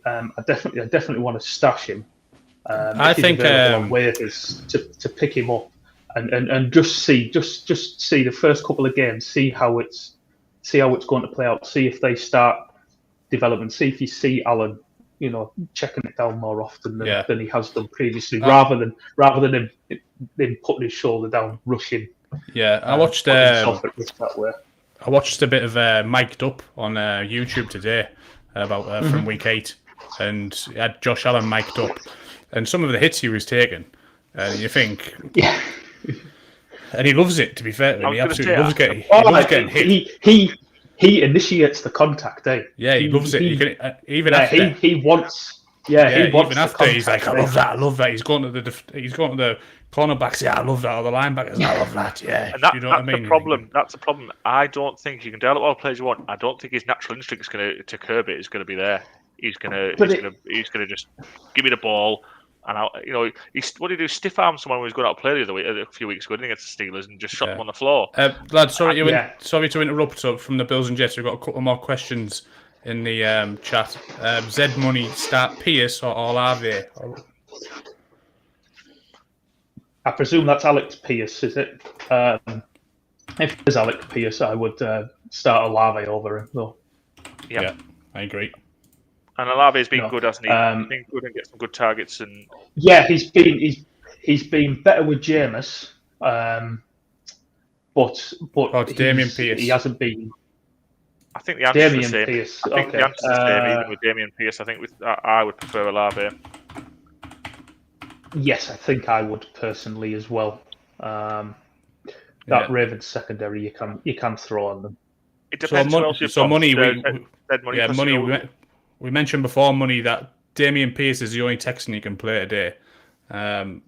I definitely want to stash him. I think on waivers to pick him up and just see the first couple of games, see how it's going to play out, see if they start development, see if you see Alan, checking it down more often than he has done previously, rather than him putting his shoulder down, rushing. Yeah, I watched himself at risk that way. I watched a bit of Mic'd Up on YouTube today about from week 8, and he had Josh Allen mic'd up, and some of the hits he was taking, and you think, and he loves it. To be fair, he absolutely loves getting hit. He initiates the contact, eh? Yeah, he loves it. After he wants. Yeah, he wants even after contact, he's like, I love that. He's going to the cornerbacks. Yeah, I love that. Or the linebackers, I love that. Yeah, and you know what I mean? The problem. That's the problem. I don't think you can develop all the players you want. I don't think his natural instinct to curb it is going to be there. He's gonna just give me the ball, and what did he do? Stiff arm someone who was going out to play the other week, a few weeks ago, against the Steelers, and just shot them on the floor. Lad, sorry to interrupt. So from the Bills and Jets, we've got a couple more questions in the chat. Zed Money, start Pierce or Olave? I presume that's Alex Pierce, is it? If it is Alex Pierce, I would start Olave over him, though. Yeah, I agree. And Olave's been good, hasn't he? He's been good and get some good targets. And he's been better with Jameis, but Damian Pierce. He hasn't been. I think the answer is the same. Pierce. I think the answer is the same, even with Damian Pierce. I think I would prefer Olave. Yes, I think I would personally as well. That Ravens secondary, you can throw on them. It depends. We mentioned before, Money, that Damian Pierce is the only Texan he can play today. But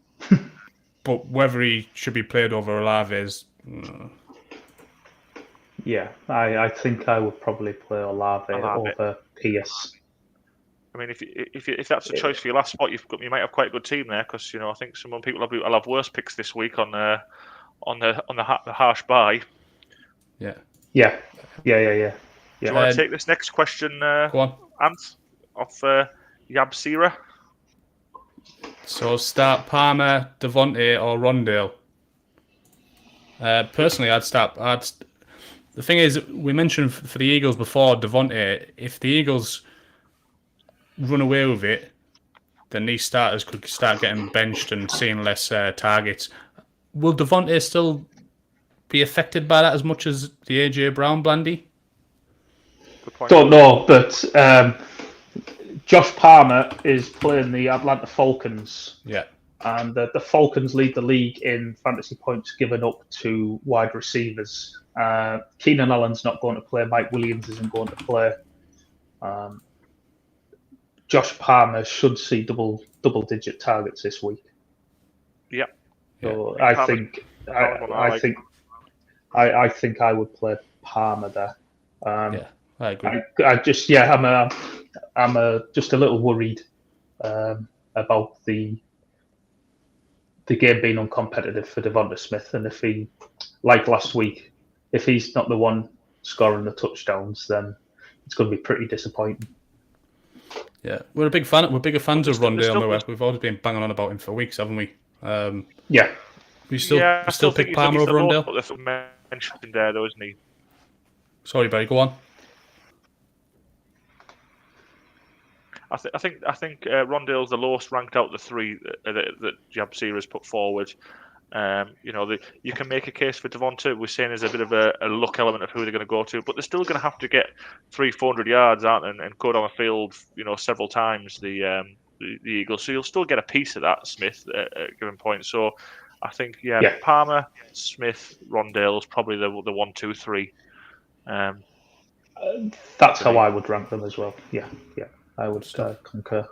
whether he should be played over Olave is. Yeah, I think I would probably play Olave over Pierce. I mean, if that's a choice for your last spot, you might have quite a good team there, because I think some people will have worse picks this week on the harsh bye. Yeah. Do you want to take this next question? Go on, Anth, off Yab Sira. So start Palmer, Devontae, or Rondale. Personally, the thing is, we mentioned for the Eagles before, Devontae. If the Eagles run away with it, then these starters could start getting benched and seeing less targets. Will Devontae still be affected by that as much as the AJ Brown, Blandy? Don't know, but Josh Palmer is playing the Atlanta Falcons. Yeah. And the Falcons lead the league in fantasy points given up to wide receivers. Keenan Allen's not going to play. Mike Williams isn't going to play. Josh Palmer should see double-digit targets this week. Yeah. So I think I would play Palmer there. I agree. I'm just a little worried about the game being uncompetitive for Devonta Smith, and if he, like last week, if he's not the one scoring the touchdowns, then it's going to be pretty disappointing. Yeah, we're bigger fans of Rondale. still- We've always been banging on about him for weeks, haven't we? Yeah. We still pick Palmer over Rondale. That's mentioned there, though, isn't he? Sorry, Barry, go on. I think Rondale's the lowest ranked out of the three that Jabsir has put forward. You can make a case for Devonta. We're saying there's a bit of a luck element of who they're going to go to, but they're still going to have to get 300-400 yards, aren't they, and go down the field, several times the Eagles. So you'll still get a piece of that, Smith, at a given point. So I think, Palmer, Smith, Rondale's probably the 1, 2, 3. That's how I would rank them as well. Yeah, I would concur.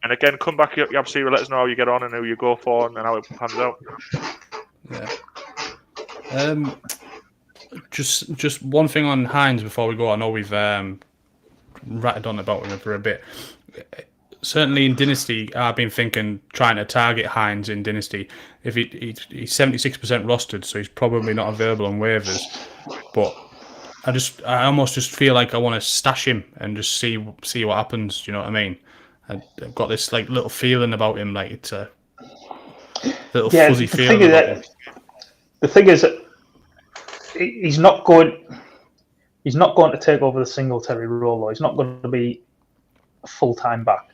And again, come back, Yabsira, let us know how you get on and who you go for and how it pans out. Yeah. Just one thing on Hines before we go. I know we've ratted on about him for a bit. Certainly in Dynasty, I've been trying to target Hines in Dynasty. If he's 76% rostered, so he's probably not available on waivers. But I almost just feel like I want to stash him and just see what happens. Do you know what I mean? I've got this little feeling about him, like it's a little fuzzy feeling about him. The thing is that he's not going to take over the Singletary role, though. He's not going to be a full-time back.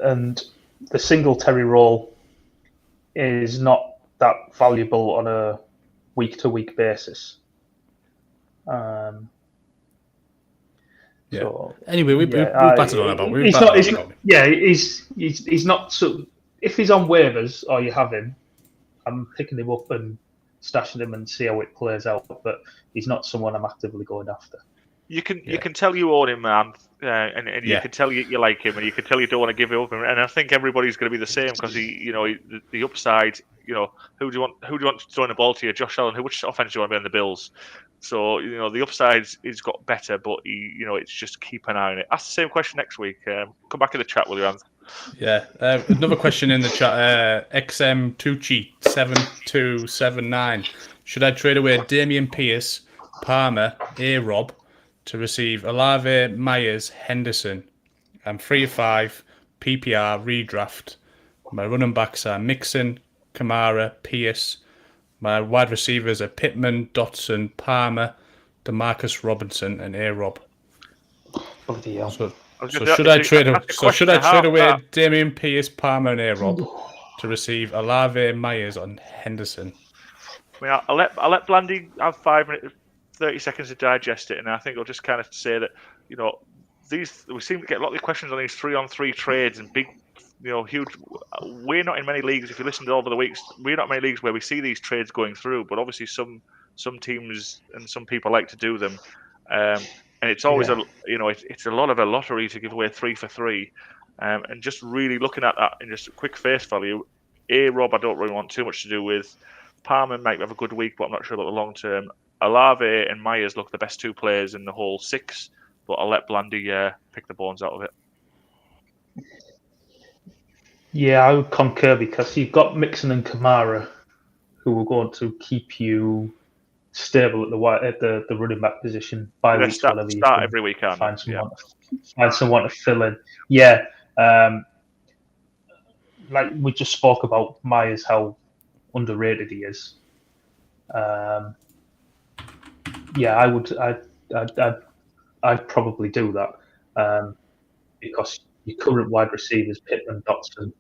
And the Singletary role is not that valuable on a week-to-week basis. So, anyway, we've batted on about. He's not. So if he's on waivers or you have him, I'm picking him up and stashing him and see how it plays out. But he's not someone I'm actively going after. You can tell you own him, man, and you can tell you like him, and you can tell you don't want to give him up. And I think everybody's going to be the same because the upside. Who do you want to throw the ball to you? Josh Allen. Which offense do you want to be on the Bills? So the upside he's got better, but it's just keep an eye on it. Ask the same question next week. Come back in the chat, will you, Anth? Yeah. Another question in the chat. XM Tucci 7279. Should I trade away Damian Pierce, Palmer, A-Rob to receive Olave, Myers, Henderson? I'm 3 of 5 PPR redraft. My running backs are Mixon, Kamara, Pierce. My wide receivers are Pittman, Dotson, Palmer, DeMarcus Robinson, and A-Rob. Bloody hell. So should I trade away Damian Pierce, Palmer, and A-Rob to receive Olave, Myers, and Henderson? I mean, I'll let Blandy have 5 minutes, 30 seconds to digest it, and I think I'll just kind of say that we seem to get a lot of questions on these 3-on-3 trades and big. Huge. We're not in many leagues. If you listen to over the weeks, we're not in many leagues where we see these trades going through. But obviously, some teams and some people like to do them, and it's always it's a lot of a lottery to give away 3 for 3, and just really looking at that in just a quick face value. A-Rob, I don't really want too much to do with. Palmer might have a good week, but I'm not sure about the long term. Olave and Myers look the best 2 players in the whole 6, but I'll let Blandy pick the bones out of it. Yeah, I would concur because you've got Mixon and Kamara, who are going to keep you stable at the running back position by week. Start every week, find someone to fill in. Yeah, like we just spoke about Myers, how underrated he is. I'd probably do that because your current wide receivers, Pittman, Dotson,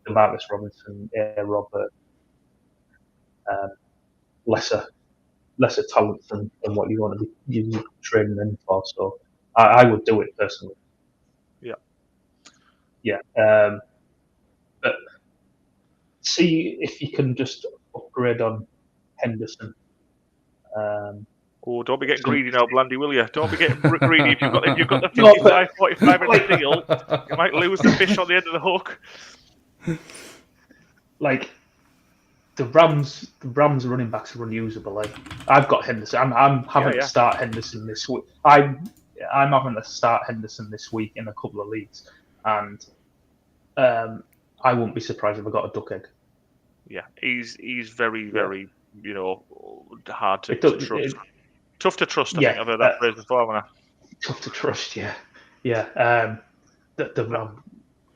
DeMarcus Robinson, A-Rob, lesser talent than what you want to be trading in for. So I would do it personally. Yeah. But see if you can just upgrade on Henderson. Don't be getting greedy now, Blandy, will you? Don't be getting greedy. If you've got the 55-45 in the deal, you might lose the fish on the end of the hook. Like the Rams running backs are unusable. Like I've got Henderson. I'm having to start Henderson this week. I'm having to start Henderson this week in a couple of leagues, and I wouldn't be surprised if I got a duck egg. Yeah, he's very hard to trust. Tough to trust. I think I've heard that phrase before, haven't I? Tough to trust. Yeah. The Ram.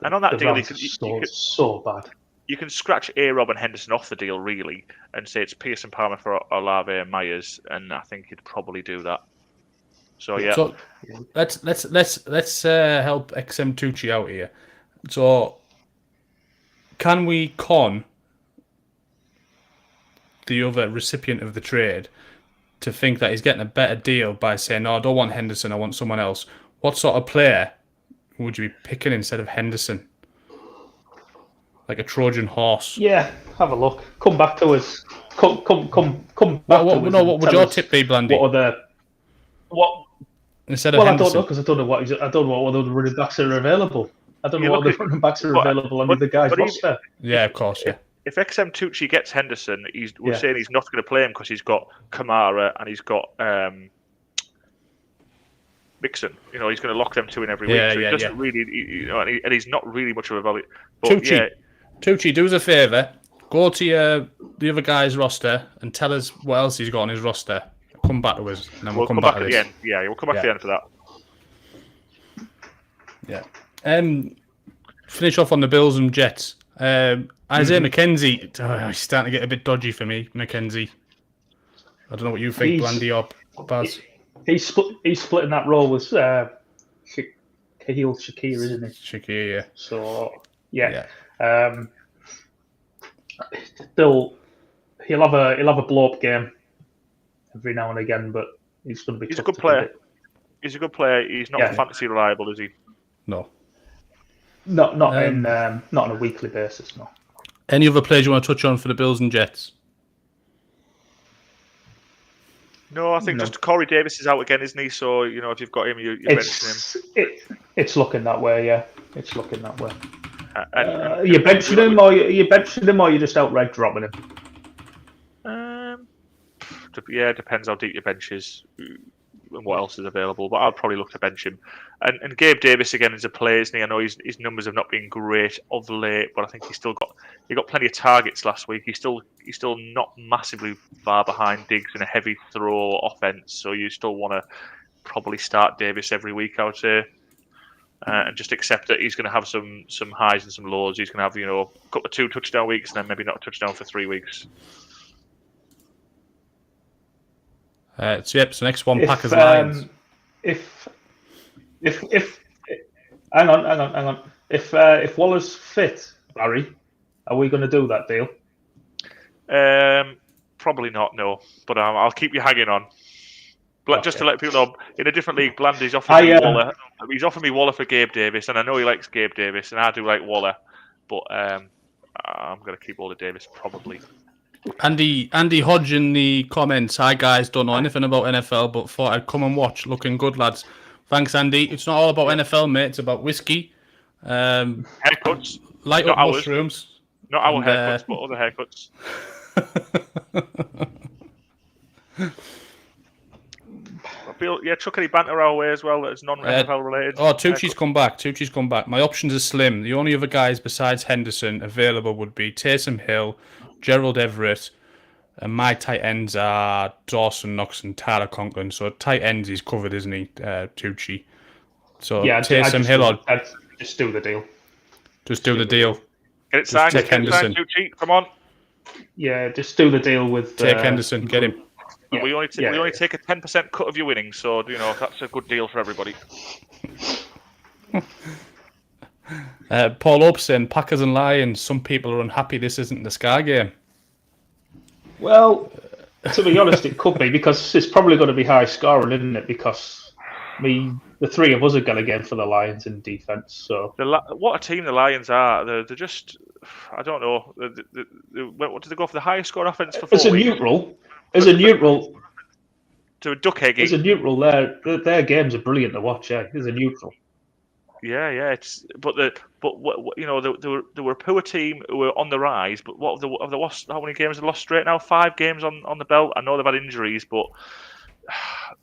And on that the deal, so bad. You can scratch A-Rob and Henderson off the deal, really, and say it's Pearson, Palmer for Olave and Myers, and I think you'd probably do that. So yeah. So let's help XM Tucci out here. So can we con the other recipient of the trade to think that he's getting a better deal by saying, "No, I don't want Henderson, I want someone else"? What sort of player would you be picking instead of Henderson? Like a Trojan horse. Yeah, have a look. Come back to us. Come back to us. No, what would your tip be, Blandy? What instead of Henderson? I don't know because I don't know what other running backs are available. I don't know what other running backs are available on the guy's roster. Yeah, of course, yeah. If XM Tucci gets Henderson, we're saying he's not going to play him because he's got Kamara and he's got Mixon. He's going to lock them two in every week. So he doesn't really, and he's not really much of a value. But Tucci, do us a favour. Go to the other guy's roster and tell us what else he's got on his roster. Come back to us, and then we'll come back at the end. Yeah, we'll come back at the end for that. Yeah. Finish off on the Bills and Jets. Isaiah McKenzie, he's starting to get a bit dodgy for me, McKenzie. I don't know what you think, Blandy or Baz. He's splitting that role with Shakir, isn't he? Shakir, yeah. So still, he'll have a blow up game every now and again, but he's going to be. He's a good player. He's a good player. He's not fantasy reliable, is he? No. Not on a weekly basis. No. Any other players you want to touch on for the Bills and Jets? No, I think just Corey Davis is out again, isn't he? So if you've got him, you're benching him. It's looking that way, yeah. It's looking that way. You're benching him, or you're just outright dropping him. Yeah, it depends how deep your bench is and what else is available. But I'll probably look to bench him. And Gabe Davis again is a player, isn't he? I know his numbers have not been great of late, but I think he got plenty of targets last week. He's still not massively far behind Diggs in a heavy throw offense. So you still want to probably start Davis every week, I would say. And just accept that he's going to have some highs and some lows. He's going to have a couple of 2 touchdown weeks and then maybe not a touchdown for 3 weeks. So next one, Packers Lions. If hang on. If Waller's fit, Barry, are we going to do that deal? Probably not, no. But I'll keep you hanging on. Just to let people know, in a different league, Blandy's offered me Waller. He's offered me Waller for Gabe Davis, and I know he likes Gabe Davis, and I do like Waller. But I'm going to keep all of Davis probably. Andy Hodge in the comments. Hi guys, don't know anything about NFL, but thought I'd come and watch. Looking good, lads. Thanks, Andy. It's not all about NFL, mate. It's about whiskey, haircuts, light up mushrooms. Not our haircuts, but other haircuts. I feel chuck any banter our way as well that's non-NFL related. Tucci's come back. My options are slim. The only other guys besides Henderson available would be Taysom Hill, Gerald Everett, and my tight ends are Dawson Knox and Tyler Conklin. So tight ends he's covered, isn't he, Tucci? So Taysom Hill, I'd just do the deal. Just do the deal. Get it signed, Tucci. Come on. Yeah, just do the deal with. Take Henderson, get him. Yeah. We only take a 10% cut of your winnings, so that's a good deal for everybody. Paul Ope saying Packers and Lions. Some people are unhappy this isn't the Sky game. Well, to be honest, it could be because it's probably going to be high scoring, isn't it? Because the three of us are going to get for the Lions in defense. So what a team the Lions are! They're just, I don't know. What did they go for the highest score offense for 4 weeks? As a neutral. To a duck eggy. As a neutral, their games are brilliant to watch. Yeah, as a neutral. Yeah. They were a poor team who were on the rise. But what have they lost? How many games have they lost straight now? 5 games on the belt. I know they've had injuries, but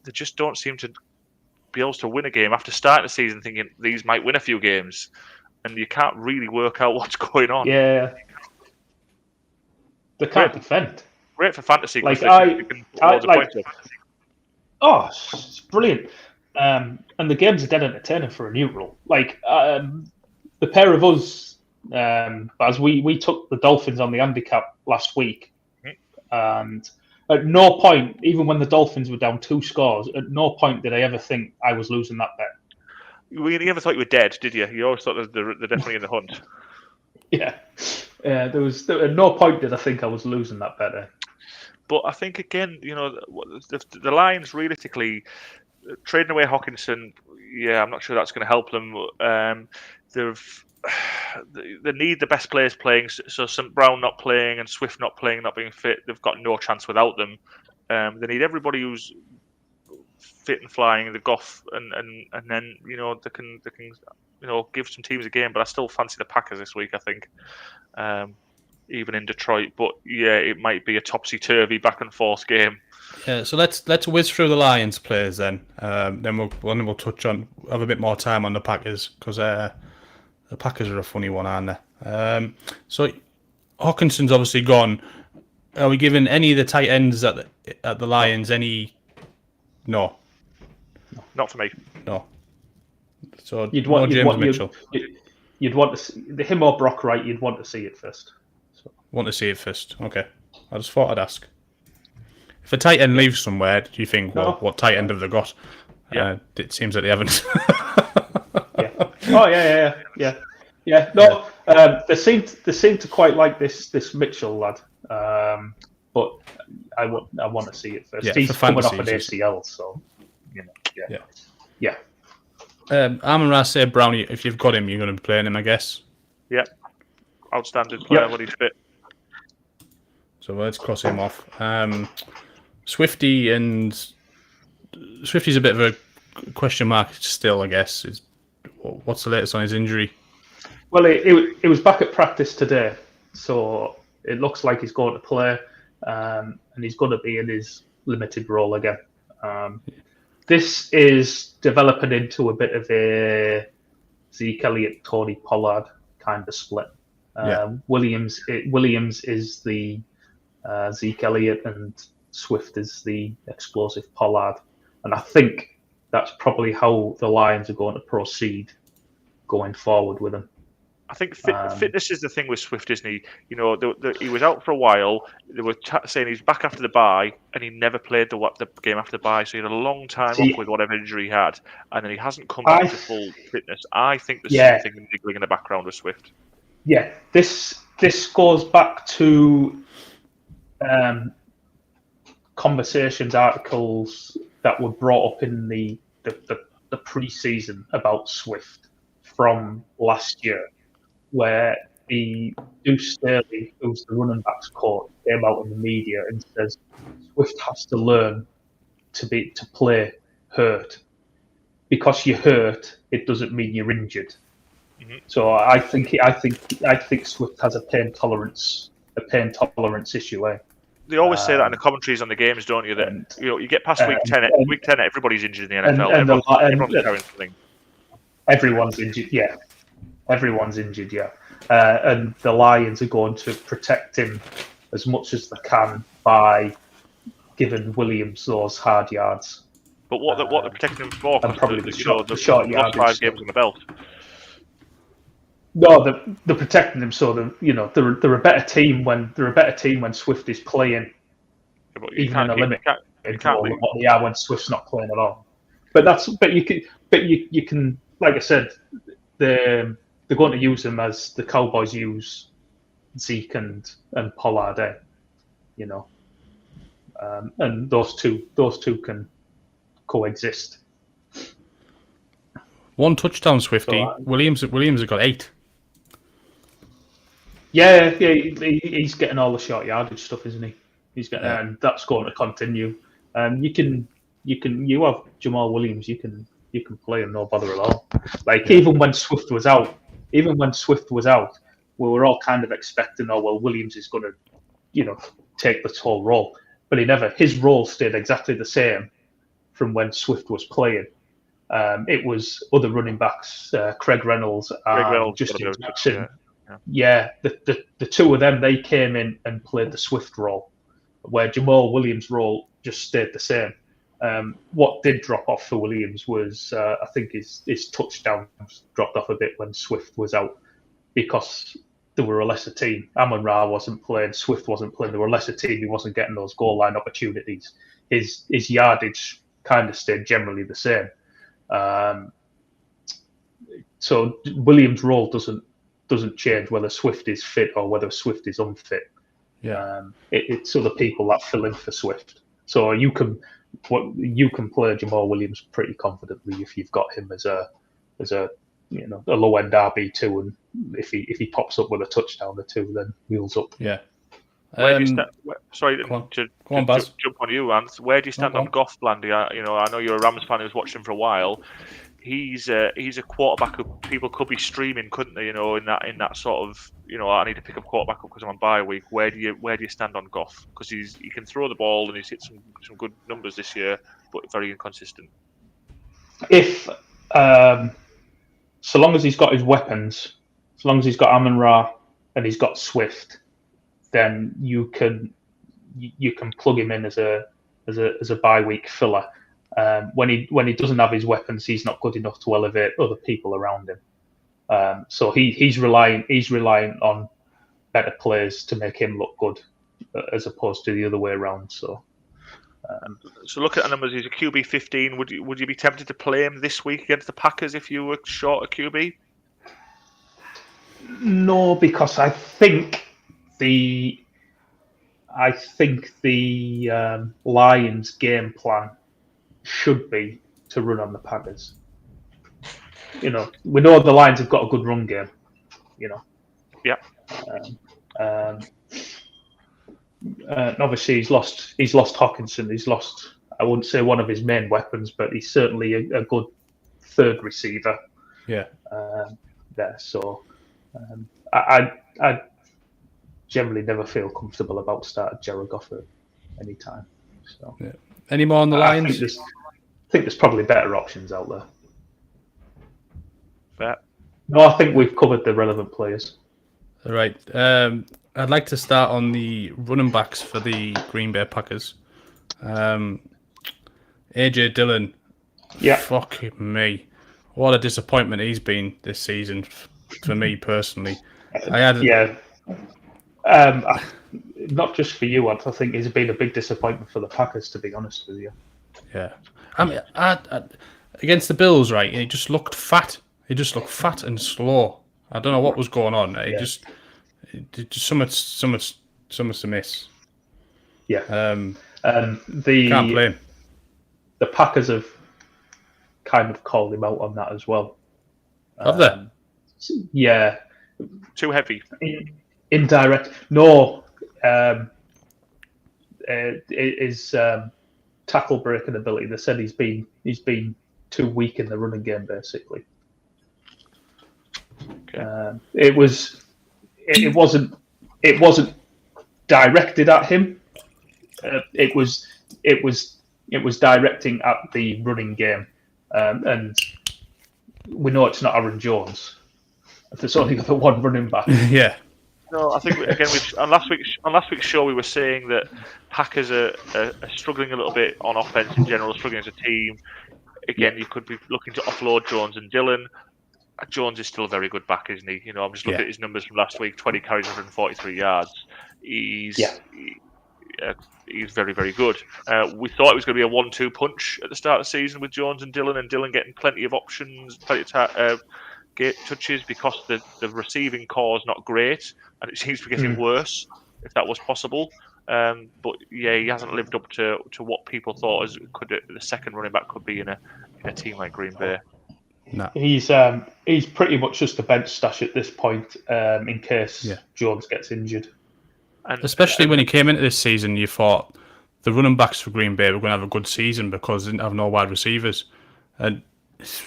they just don't seem to be able to win a game after starting the season thinking these might win a few games, and you can't really work out what's going on. Yeah, they can't defend. Great for fantasy. Oh, it's brilliant. And the game's a dead entertainer for a neutral. Like the pair of us, as we took the Dolphins on the handicap last week, and at no point, even when the Dolphins were down 2 scores, at no point did I ever think I was losing that bet. You never thought you were dead, did you? You always thought they're definitely in the hunt. Yeah, there was at no point did I think I was losing that bet. But I think again, the Lions realistically trading away Hawkinson. Yeah, I'm not sure that's going to help them. They need the best players playing. So St. Brown not playing and Swift not playing, not being fit, they've got no chance without them. They need everybody who's fit and flying, the Goff, and then they can give some teams a game. But I still fancy the Packers this week. I think. Even in Detroit, but yeah, it might be a topsy-turvy back and forth game. Yeah, so let's whiz through the Lions players then. Then we'll touch on have a bit more time on the Packers because the Packers are a funny one, aren't they? So Hawkinson's obviously gone. Are we giving any of the tight ends at the Lions any? No, not for me. No. So you'd want James Mitchell. You'd want to see him or Brock Wright. You'd want to see it first. Want to see it first. Okay. I just thought I'd ask. If a tight end leaves somewhere, do you think, well, what tight end have they got? Yeah. It seems that they haven't. Yeah. Oh, yeah. No, they seem to quite like this Mitchell lad. But I want to see it first. Yeah, he's coming off an ACL, so, Yeah. Amon-Ra said, Brownie, if you've got him, you're going to be playing him, I guess. Yeah. Outstanding player when he's fit. So let's cross him off. Swifty's a bit of a question mark still, I guess. What's the latest on his injury? Well, it was back at practice today, so it looks like he's going to play, and he's going to be in his limited role again. This is developing into a bit of a Zeke Elliott, Tony Pollard kind of split. Williams is the Zeke Elliott and Swift is the explosive Pollard. And I think that's probably how the Lions are going to proceed going forward with him. I think fitness is the thing with Swift, isn't he? He was out for a while. They were saying he's back after the bye, and he never played the game after the bye. So he had a long time off with whatever injury he had, and then he hasn't come back to full fitness. I think there's something niggling in the background with Swift. Yeah, this goes back to conversations, articles that were brought up in the pre-season about Swift from last year, where the Deuce Staley, who's the running backs coach, came out in the media and says Swift has to learn to play hurt. Because you're hurt, it doesn't mean you're injured. Mm-hmm. So I think Swift has a pain tolerance issue. They always say that in the commentaries on the games, don't you? That you get past week 10, everybody's injured in the NFL. Everyone's carrying something. Everyone's injured, yeah. Everyone's injured, yeah. And the Lions are going to protect him as much as they can by giving Williams those hard yards. But what they're protecting him for? And probably the short yardage. 5 games on the belt. No, they're protecting him so they're a better team when Swift is playing, even in a limit. What they are when Swift's not playing at all. But you can like I said, they're going to use him as the Cowboys use Zeke and Pollard, and those two can coexist. 1 touchdown, Swifty. So, Williams has got 8. Yeah, he's getting all the short yardage stuff, isn't he? He's getting, and that's going to continue. You have Jamal Williams. You can play him, no bother at all. Even when Swift was out, we were all kind of expecting, Williams is going to, take this whole role, but he never. His role stayed exactly the same from when Swift was playing. It was other running backs, Craig Reynolds and Justin Jackson. Yeah, the two of them, they came in and played the Swift role, where Jamal Williams' role just stayed the same. What did drop off for Williams was, I think, his touchdowns dropped off a bit when Swift was out because they were a lesser team. Amon-Ra wasn't playing, Swift wasn't playing. They were a lesser team. He wasn't getting those goal line opportunities. His yardage kind of stayed generally the same. So Williams' role doesn't change whether Swift is fit or whether Swift is unfit. Yeah. It's other people that fill in for Swift. So you can play Jamal Williams pretty confidently if you've got him as a low end RB2, and if he pops up with a touchdown or two, then wheels up. Yeah. Where do you sorry, go to on, Baz. jump on you, Anth. Where do you stand on Goff, Blandy? I know you're a Rams fan who's watched him for a while. He's a quarterback who people could be streaming, couldn't they? In that sort of, I need to pick up quarterback up because I'm on bye week. Where do you stand on Goff? Because he can throw the ball and he's hit some good numbers this year, but very inconsistent. If so long as he's got his weapons, so long as he's got Amon-Ra and he's got Swift, then you can plug him in as a bye week filler. When he doesn't have his weapons, he's not good enough to elevate other people around him. So he's relying on better players to make him look good, as opposed to the other way around. So look at the numbers. He's a QB 15. Would you be tempted to play him this week against the Packers if you were short a QB? No, because I think the Lions' game plan should be to run on the Packers. We know the Lions have got a good run game. Yeah. Obviously, he's lost Hawkinson. He's lost, I wouldn't say one of his main weapons, but he's certainly a good third receiver. Yeah. There. So I generally never feel comfortable about starting Jared Goff at any time. So. Yeah. Any more on the Lions? I think there's probably better options out there. Fair. No, I think we've covered the relevant players. All right. I'd like to start on the running backs for the Green Bay Packers. AJ Dillon. Yeah. Fuck me. What a disappointment he's been this season for me personally. Not just for you, I think he's been a big disappointment for the Packers, to be honest with you. Yeah. I mean, against the Bills, right, he just looked fat. He just looked fat and slow. I don't know what was going on. He just so much to miss. Yeah. Can't blame. The Packers have kind of called him out on that as well. Have they? Yeah. Too heavy. Indirect. No. His tackle breaking ability. They said he's been too weak in the running game, basically. Okay. It wasn't directed at him. It was directing at the running game, and we know it's not Aaron Jones. There's only the one running back. Yeah. No, I think again on last week's show we were saying that Packers are struggling a little bit on offense in general, struggling as a team. Again, you could be looking to offload Jones and Dillon. Jones is still a very good back, isn't he? I'm just looking at his numbers from last week: 20 carries, 143 yards. He's very, very good. We thought it was going to be a 1-2 punch at the start of the season with Jones and Dillon getting plenty of options, plenty of gate touches, because the receiving core is not great, and it seems to be getting worse, if that was possible. But yeah, he hasn't lived up to what people thought the second running back could be in a team like Green Bay. No. He's pretty much just a bench stash at this point, in case Jones gets injured. And especially when he came into this season, you thought the running backs for Green Bay were going to have a good season because they didn't have no wide receivers, and he's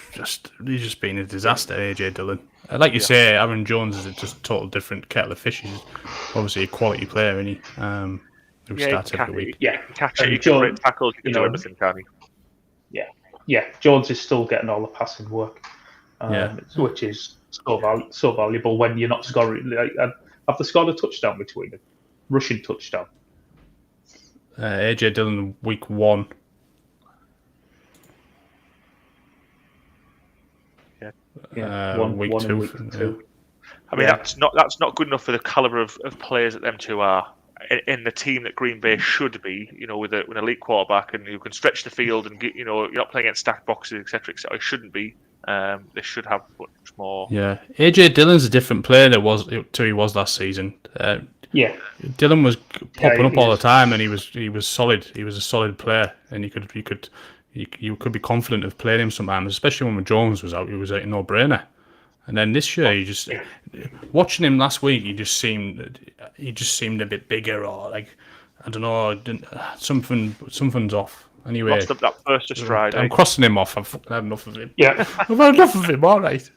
just been a disaster. AJ Dillon, like you say, Aaron Jones is just a total different kettle of fish. He's obviously a quality player, isn't he? Who starts every week. Yeah, catch it, he can break tackles, he can do everything, can he? Yeah, Jones is still getting all the passing work, which is so valuable when you're not scoring. Have they scored a touchdown between them? Rushing touchdown. AJ Dillon week 1. One week in 2. week 2. I mean, that's not good enough for the caliber of players that them two are in the team that Green Bay should be. With an elite quarterback and who can stretch the field and get, you're not playing against stacked boxes, etc. etc. It shouldn't be. They should have much more. Yeah, AJ Dillon's a different player than he was last season. Dillon was popping up all the time, and he was solid. He was a solid player, and you could be confident of playing him sometimes, especially when Jones was out. He was a no-brainer. And then this year, watching him last week, he just seemed a bit bigger, or like, I don't know, something's off. Anyway, lost up that burst of stride. I'm crossing him off. I've had enough of him. Yeah, I've had enough of him. All right.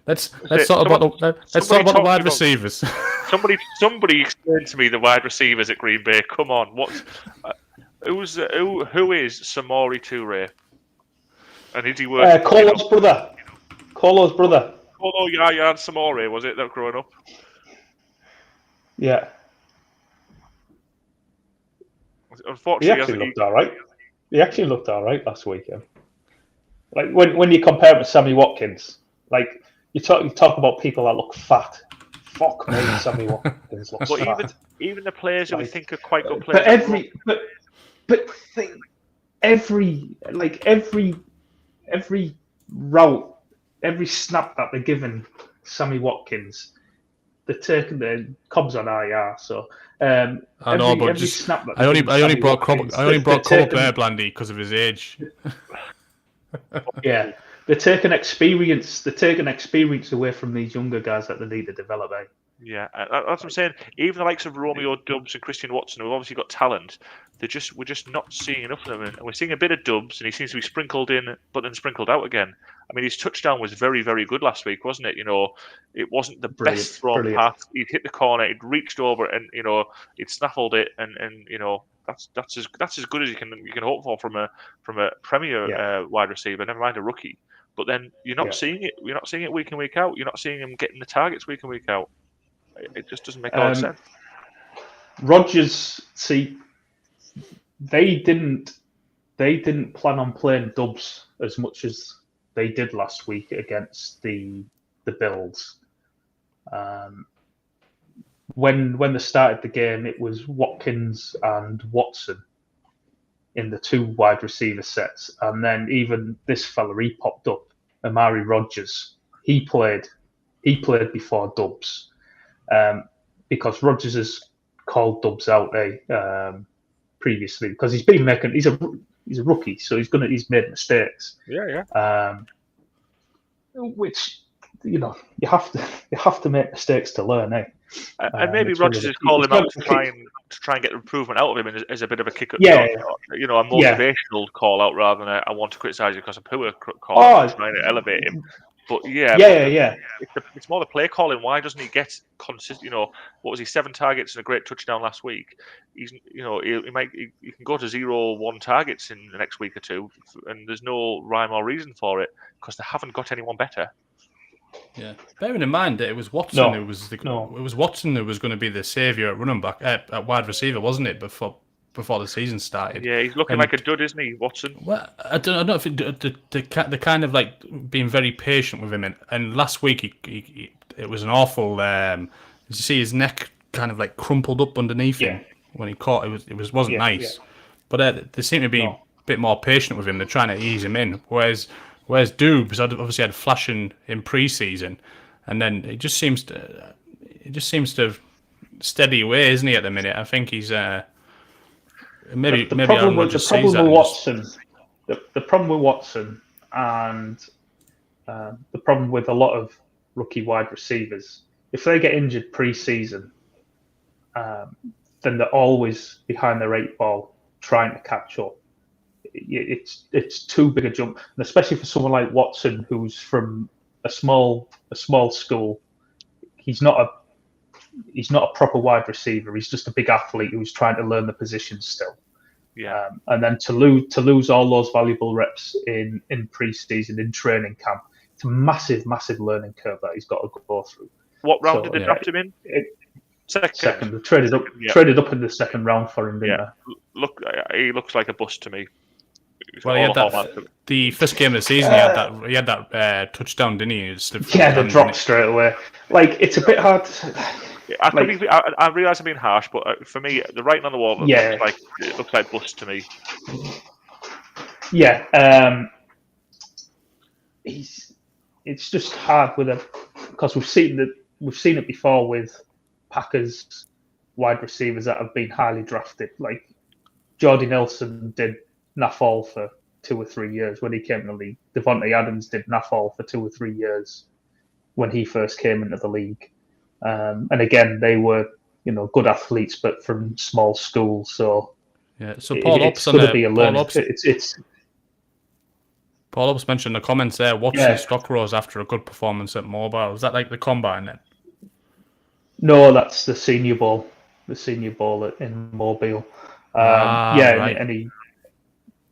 Let's talk about the wide receivers. Somebody explain to me the wide receivers at Green Bay. Come on, who is Samori Toure? And is he worth Colo's brother? Colo, Yaya, and Samori, was it that growing up? Yeah. Unfortunately, He actually looked all right last weekend. Like when you compare him to Sammy Watkins, like you talk about people that look fat. Fuck me, Sammy Watkins looks fat. Even the players who we think are quite good players. But every route, every snap that they're giving Sammy Watkins, they're taking the Cobb's on IR. So I know, but I only brought Cobb Bear Blandy because of his age. Yeah, they're taking experience away from these younger guys that they need to develop. Yeah, that's what I'm saying. Even the likes of Romeo Dubs and Christian Watson, who've obviously got talent, we're just not seeing enough of them. And we're seeing a bit of Dubs, and he seems to be sprinkled in, but then sprinkled out again. I mean, his touchdown was very, very good last week, wasn't it? It wasn't the best thrown pass. He'd hit the corner, he'd reached over, and he'd snaffled it, and that's as good as you can hope for from a premier wide receiver. Never mind a rookie. But then you're not seeing it. You're not seeing it week in, week out. You're not seeing him getting the targets week in, week out. It just doesn't make a lot of sense. Rodgers, see, they didn't plan on playing Dubs as much as they did last week against the Bills. When they started the game, it was Watkins and Watson in the two wide receiver sets, and then even this fella, he popped up, Amari Rodgers. He played before Dubs. Because Rodgers has called Dubs out previously because he's a rookie, so he's made mistakes. Yeah. Which you have to make mistakes to learn, eh? And maybe Rodgers has called him out to try and get improvement out of him as a bit of a kick up, a motivational call out rather than I want to criticise you because of poor call out, trying to elevate him. But it's more the play calling. Why doesn't he get consistent? What was he? 7 targets and a great touchdown last week. He can go to 0-1 targets in the next week or two, and there's no rhyme or reason for it because they haven't got anyone better. Yeah, bearing in mind that it was Watson who was going to be the saviour at running back, at wide receiver, wasn't it? Before the season started. Yeah, he's looking like a dud, isn't he, Watson? Well, I don't know if the kind of like being very patient with him, and last week it was an awful. You see his neck kind of like crumpled up underneath him when he caught. It wasn't nice, but they seem to be a bit more patient with him. They're trying to ease him in, whereas Dubes obviously had flashing in pre-season, and then it just seems to steady away, isn't he? At the minute, I think he's. The problem with Watson, the problem with Watson, and the problem with a lot of rookie wide receivers, if they get injured pre-season, then they're always behind their 8 ball trying to catch up. It's too big a jump, and especially for someone like Watson, who's from a small school. He's not a proper wide receiver. He's just a big athlete who's trying to learn the position still. Yeah. And then to lose all those valuable reps in pre-season, in training camp, it's a massive learning curve that he's got to go through. What round did they draft him in? Second. They traded up in the second round for him, didn't they? He looks like a bust to me. Well, he had that. The first game of the season, he had that touchdown, didn't he? The drop straight away. Like, it's a bit hard. I realise I'm being harsh, but for me, the writing on the wall looks like bust to me. Yeah, it's just hard with it because we've seen it before with Packers wide receivers that have been highly drafted. Like Jordy Nelson did naff all for 2 or 3 years when he came in the league. Devontae Adams did naff all for 2 or 3 years when he first came into the league. And again, they were, good athletes, but from small schools. So yeah. So Paul Ops on Paul Ops mentioned in the comments there, watch the stock rose after a good performance at Mobile. Is that like the combine then? No, that's the Senior Bowl. The Senior Bowl in Mobile. Right.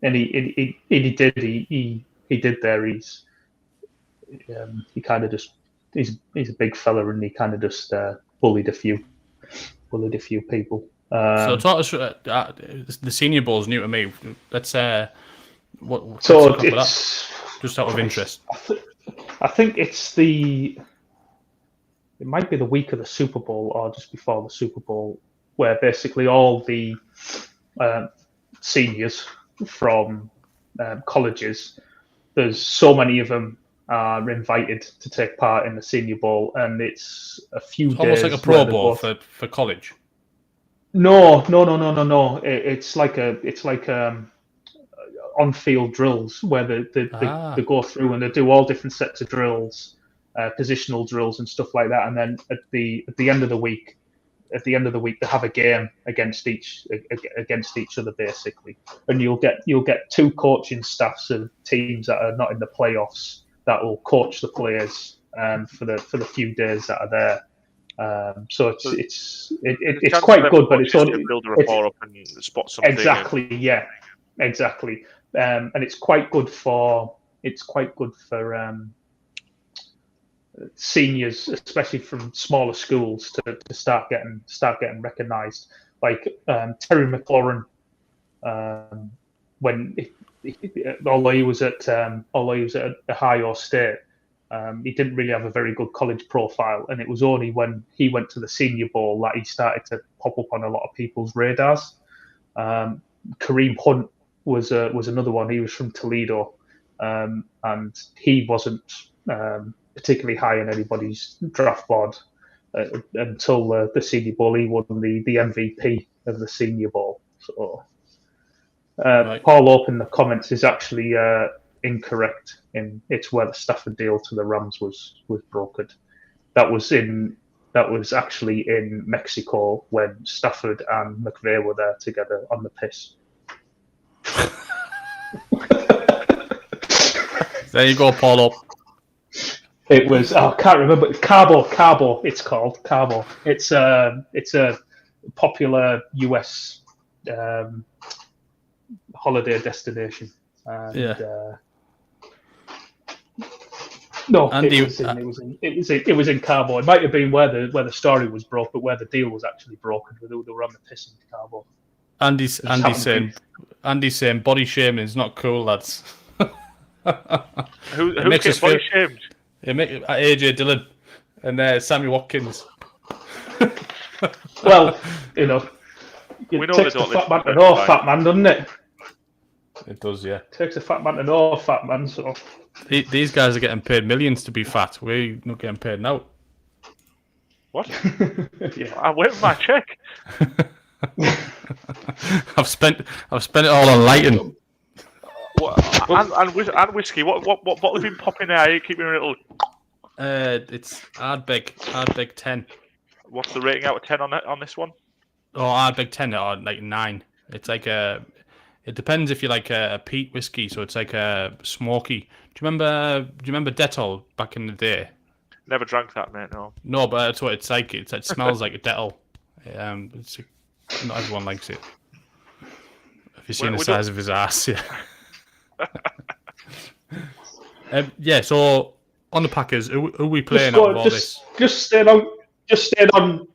and he did there. He kind of just he's a big fella, and he kind of just bullied a few people. So talk us the Senior Bowl is new to me. Let's what's so up with that? Just out of interest. I think it might be the week of the Super Bowl or just before the Super Bowl, where basically all the seniors from colleges, there's so many of them are invited to take part in the Senior Bowl, and it's a few days. Almost like a Pro Bowl for college. No. It's like on-field drills where they go through and they do all different sets of drills, positional drills and stuff like that, and then at the end of the week, they have a game against each other basically, and you'll get 2 coaching staffs of teams that are not in the playoffs that will coach the players for the few days that are there. So it's quite good, but it's only build a rapport up and spot something. Exactly. And it's quite good for seniors, especially from smaller schools, to start getting recognised. Like Terry McLaurin, although he was at Ohio State, he didn't really have a very good college profile, and it was only when he went to the Senior Bowl that he started to pop up on a lot of people's radars. Kareem Hunt was another one. He was from Toledo, and he wasn't particularly high on anybody's draft board until the Senior Bowl. He won the MVP of the Senior Bowl. So Right. Paul Ope in the comments is actually incorrect. It's where the Stafford deal to the Rams was brokered. That was actually in Mexico when Stafford and McVay were there together on the piss. There you go, Paul Ope. It was I can't remember. Cabo. It's called Cabo. It's a popular US holiday destination. No, it was in Cabo. It might have been where the story was broke, but where the deal was actually broken. They were on the piss in Cabo. Andy's saying body shaming is not cool, lads. Who gets body shamed? AJ Dillon and Sammy Watkins. Well, we know takes a fat man to know a fat man, doesn't it? It does, yeah. Takes a fat man to know a fat man. So these guys are getting paid millions to be fat. We're not getting paid now. What? Yeah. I wait for my check. I've spent it all on lighting. And whiskey. What have been popping there? You keep me a little. It's Ardbeg 10. What's the rating out of 10 on this one? Oh, Ardbeg 10 or like 9. It's like it depends if you like a peat whiskey, so it's like a smoky. Do you remember Dettol back in the day? Never drank that, mate. No. No, but that's what it's like. It smells like a Dettol. Not everyone likes it. Have you seen the size of his ass? Yeah. Yeah. So on the Packers, who are we playing out of all this? Just stay on.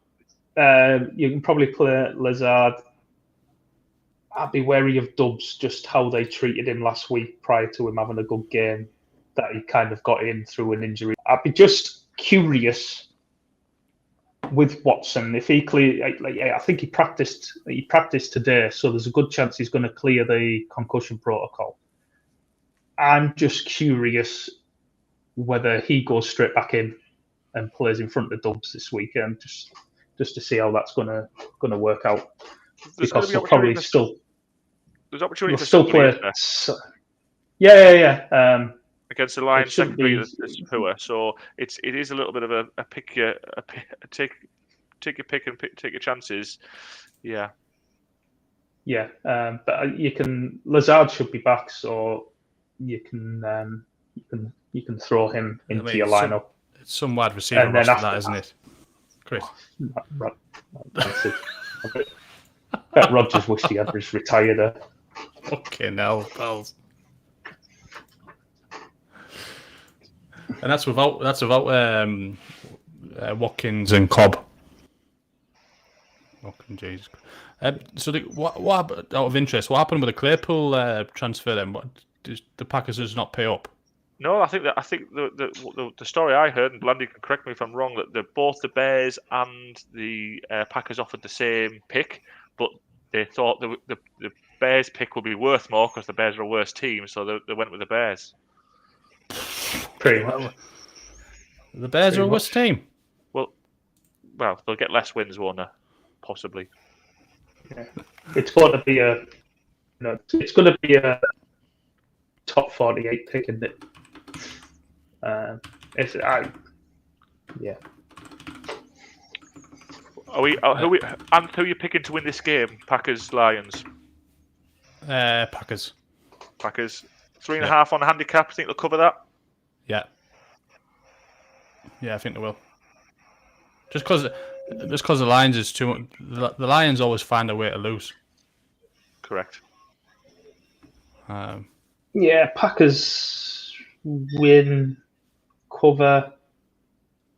You can probably play Lazard. I'd be wary of Dubs, just how they treated him last week prior to him having a good game that he kind of got in through an injury. I'd be just curious with Watson if he clear. I think he practiced today, so there's a good chance he's going to clear the concussion protocol. I'm just curious whether he goes straight back in and plays in front of Dubs this weekend, just to see how that's going to work out. Because they'll probably still. There's opportunity for still play. Yeah. Against the Lions secondary that's poor, so it is a little bit of a take your pick and take your chances. Yeah. Yeah, but you can. Lazard should be back, so you can throw him into your lineup. It's some wide receiver roster, that, isn't it, Chris? I bet Rodgers wished he had just retired her. Okay, now, pals. And that's without Watkins and Cobb. Watkins, Jesus. So what out of interest, what happened with the Claypool transfer then? What did the Packers just not pay up? No, I think the story I heard, and Blandy can correct me if I'm wrong, that both the Bears and the Packers offered the same pick, but they thought the Bears pick would be worth more because the Bears are a worse team, so they went with the Bears. Pretty much. The Bears are a worse team. Well, they'll get less wins, won't they? Possibly. Yeah. It's going to be a top 48 pick, isn't it? Yeah. Anth, who are you picking to win this game? Packers, Lions. Packers. 3.5 on the handicap. I think they'll cover that. Yeah. Yeah, I think they will. Just because the Lions is too. The Lions always find a way to lose. Correct. Yeah, Packers win, cover.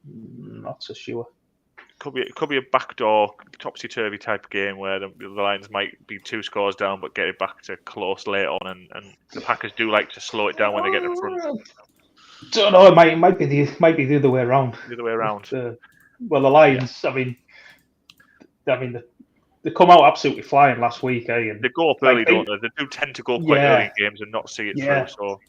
Not so sure. Could be a backdoor topsy-turvy type game where the Lions might be 2 scores down but get it back to close late on, and the Packers do like to slow it down when they get in front. Don't know. It might be the other way around. The other way around. The Lions. Yeah. I mean, they come out absolutely flying last week, eh? And they go up early, don't they? They do tend to go quite early in games and not see it through. So.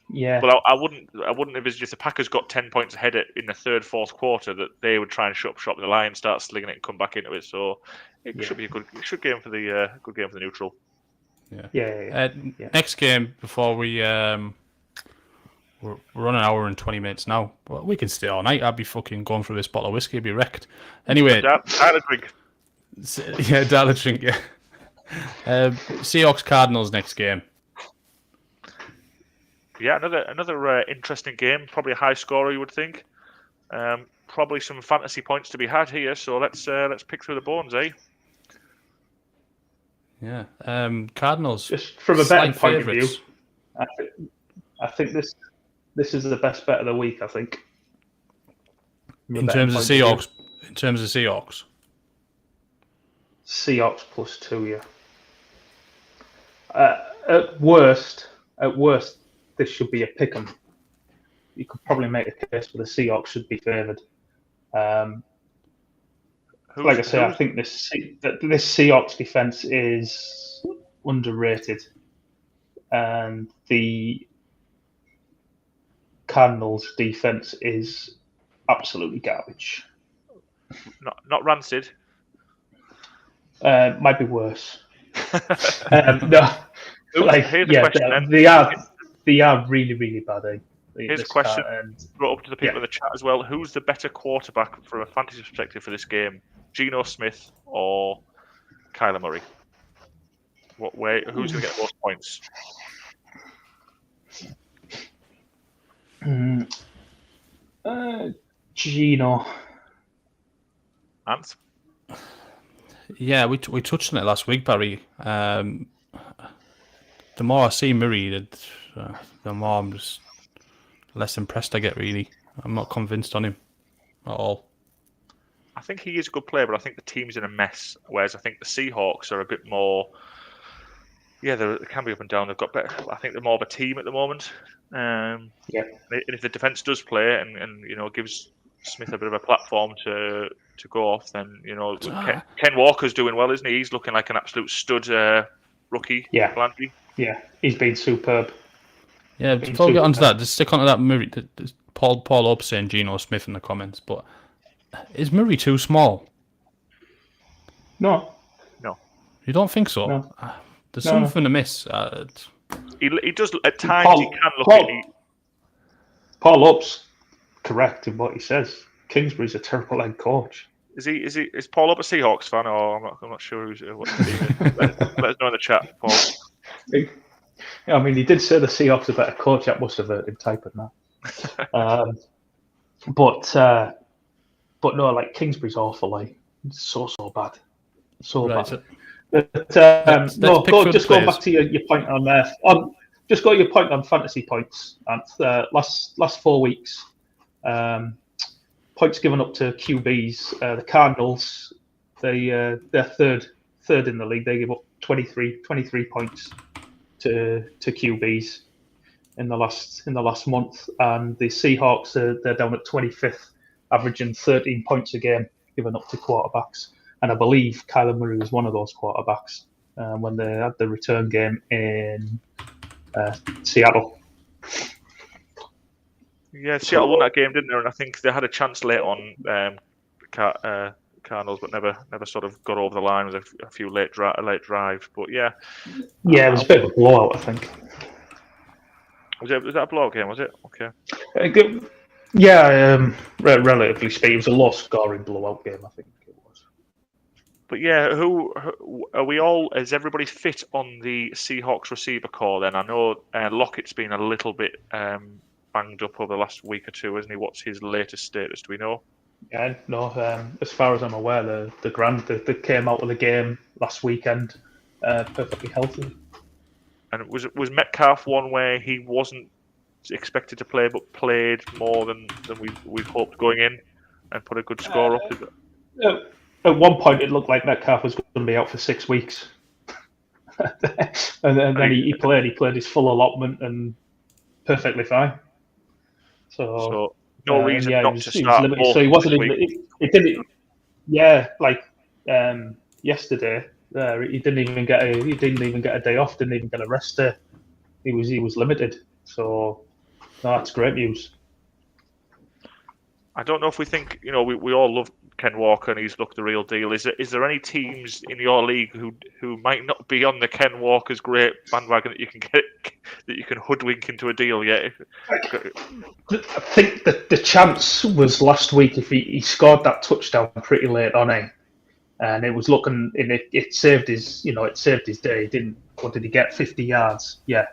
Yeah. But I wouldn't envisage if the Packers got 10 points ahead in the third, fourth quarter that they would try and shut up shop. The Lions start slinging it and come back into it. So it should be a good game for the neutral. Yeah. Next game before we're on an hour and 20 minutes now. Well, we can stay all night. I'd be fucking going through this bottle of whiskey. I'd be wrecked. Anyway. Dial a drink. Yeah, dial a drink, yeah. Seahawks Cardinals next game. Yeah, another interesting game. Probably a high scorer, you would think. Probably some fantasy points to be had here. So let's pick through the bones, eh? Yeah. Cardinals. Just from a betting point of view, I think this is the best bet of the week. I think. In terms of Seahawks. Seahawks +2, yeah. At worst, this should be a pick 'em. You could probably make a case for the Seahawks should be favoured. Like I say, I think this Seahawks defense is underrated, and the Cardinals defense is absolutely garbage. Not rancid. Might be worse. No, here's the question. They are really, really bad. Here's a question brought up to the people in the chat as well. Who's the better quarterback from a fantasy perspective for this game? Geno Smith or Kyler Murray? Who's going to get the most points? Geno. Anth? Yeah, we touched on it last week, Barry. The more I see Murray, the more I'm just less impressed I get, really. I'm not convinced on him at all. I think he is a good player, but I think the team's in a mess. Whereas I think the Seahawks are a bit more Yeah, they can be up and down. They've got better. I think they're more of a team at the moment. And if the defence does play and gives Smith a bit of a platform to go off, then Ken Walker's doing well, isn't he? He's looking like an absolute stud rookie. Yeah. Blandy. Yeah, he's been superb. Yeah, before we get onto that, just stick onto that Murray. Paul Hope saying Geno Smith in the comments, but is Murray too small? No. You don't think so? No. There's something to miss. He does at times. He can look at. Paul Hope's correct in what he says. Kingsbury's a terrible head coach. Is Paul Hope a Seahawks fan, or I'm not sure what the team is. Let us know in the chat, Paul. I mean, he did say the Seahawks are a better coach. That must have hurt him typing that. But no, like Kingsbury's awful. Like so bad, bad. But just going back to your point on there. Just got your point on fantasy points. Anth. Last 4 weeks, points given up to QBs. The Cardinals, they're third in the league. They give up 23 points to QBs in the last month, and the Seahawks they're down at 25th, averaging 13 points a game given up to quarterbacks. And I believe Kyler Murray was one of those quarterbacks when they had the return game in Seattle. Yeah, Seattle won that game, didn't they? And I think they had a chance late on Cardinals, but never sort of got over the line with a few late drives. But yeah, it was a bit of a blowout, I think. Was that a blowout game? Was it? Okay. Relatively speaking, it was a low-scoring blowout game, I think it was. But yeah, who are we all? Is everybody fit on the Seahawks receiver core? Then I know Lockett's been a little bit banged up over the last week or two, isn't he? What's his latest status? Do we know? Yeah, no. As far as I'm aware, they came out of the game last weekend perfectly healthy. And was Metcalf one where he wasn't expected to play, but played more than we'd hoped going in, and put a good score up? Is it? At one point, it looked like Metcalf was going to be out for 6 weeks, and then he played. He played his full allotment and perfectly fine. So no reason not to start. So he wasn't. It didn't. Yeah, like yesterday, he didn't even get a day off. Didn't even get a rest day. He was limited. So that's great news. I don't know if we think we all love Ken Walker and he's looked the real deal. Is there any teams in your league who might not be on the Ken Walker's great bandwagon that you can hoodwink into a deal yet? I think that the chance was last week if he scored that touchdown pretty late on it, and it was looking and it saved his day. He didn't. What did he get? 50 yards. Yeah,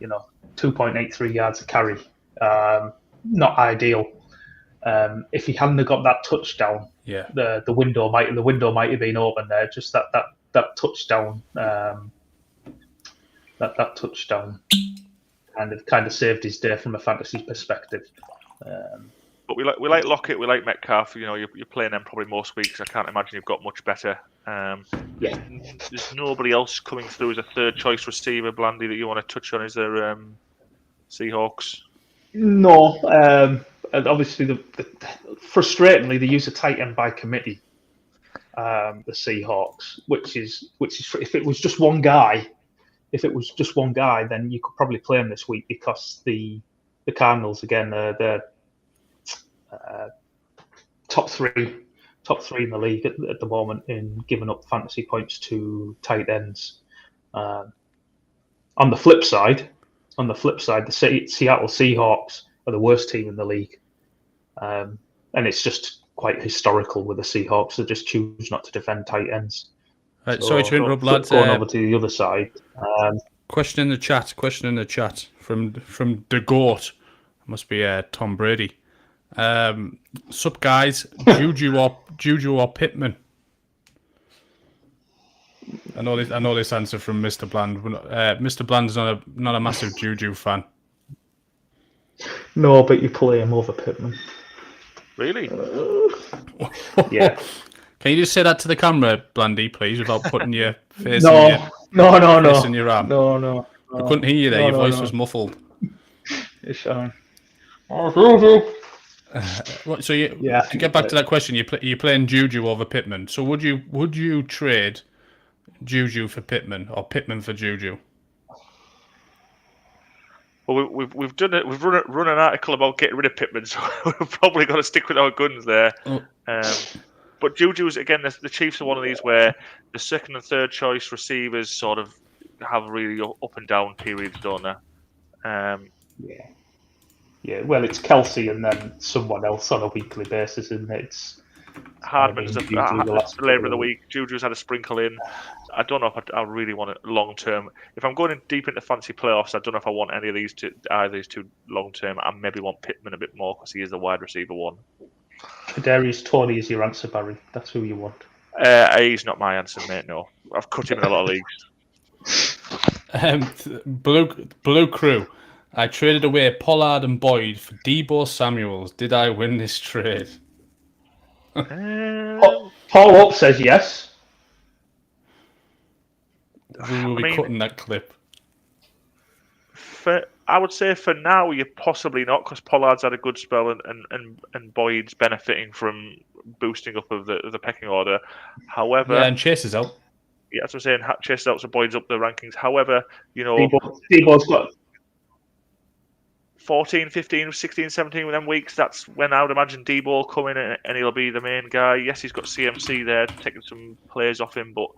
2.83 yards a carry. Not ideal. If he hadn't got that touchdown, the window might have been open there. Just that touchdown, that touchdown, kind of saved his day from a fantasy perspective. But we like Lockett, we like Metcalf. You're playing them probably most weeks. I can't imagine you've got much better. There's nobody else coming through as a third choice receiver, Blandy, that you want to touch on. Is there Seahawks? No. And obviously, frustratingly, they use a tight end by committee. The Seahawks, which is if it was just one guy, then you could probably play him this week because the Cardinals again they're top three in the league at the moment in giving up fantasy points to tight ends. On the flip side, the Seattle Seahawks are the worst team in the league. And it's just quite historical with the Seahawks. They just choose not to defend tight ends. Right, sorry to interrupt, lads. Going over to the other side. Question in the chat from the GOAT. Must be Tom Brady. Sup, guys? Juju or Pittman? I know this answer from Mr. Bland. Mr. Bland's not a massive Juju fan. No, but you play him over Pittman. Really? Yeah. Can you just say that to the camera, Blandy, please, without putting your face in No. Pissing your arm. No. I couldn't hear you there. Your voice was muffled. It's fine. So to get back to that question, you're playing Juju over Pittman. So would you trade Juju for Pittman or Pittman for Juju? Well, we've done it. We've run an article about getting rid of Pittman, so we've probably got to stick with our guns there. Oh. But Juju's again. The Chiefs are one of these where the second and third choice receivers sort of have really up and down periods, don't they? Yeah. Well, it's Kelsey and then someone else on a weekly basis, isn't it? It's Hardman's the flavor of the week. Juju's had a sprinkle in. I don't know if I really want it long term. If I'm going deep into fancy playoffs, I don't know if I want either of these two long term. I maybe want Pittman a bit more because he is the wide receiver one. Kadarius Toney is your answer, Barry. That's who you want. He's not my answer, mate. No, I've cut him in a lot of leagues. Blue Crew. I traded away Pollard and Boyd for Deebo Samuels. Did I win this trade? Paul Up says yes. We will be cutting that clip. I would say for now, you're possibly not, because Pollard's had a good spell and Boyd's benefiting from boosting up of the pecking order. However, and Chase is out. Yeah, that's what I'm saying. Chase is out, so Boyd's up the rankings. However, Deebo's got 14, 15, 16, 17 with them weeks. That's when I would imagine Deebo will come in and he'll be the main guy. Yes, he's got CMC there taking some players off him, but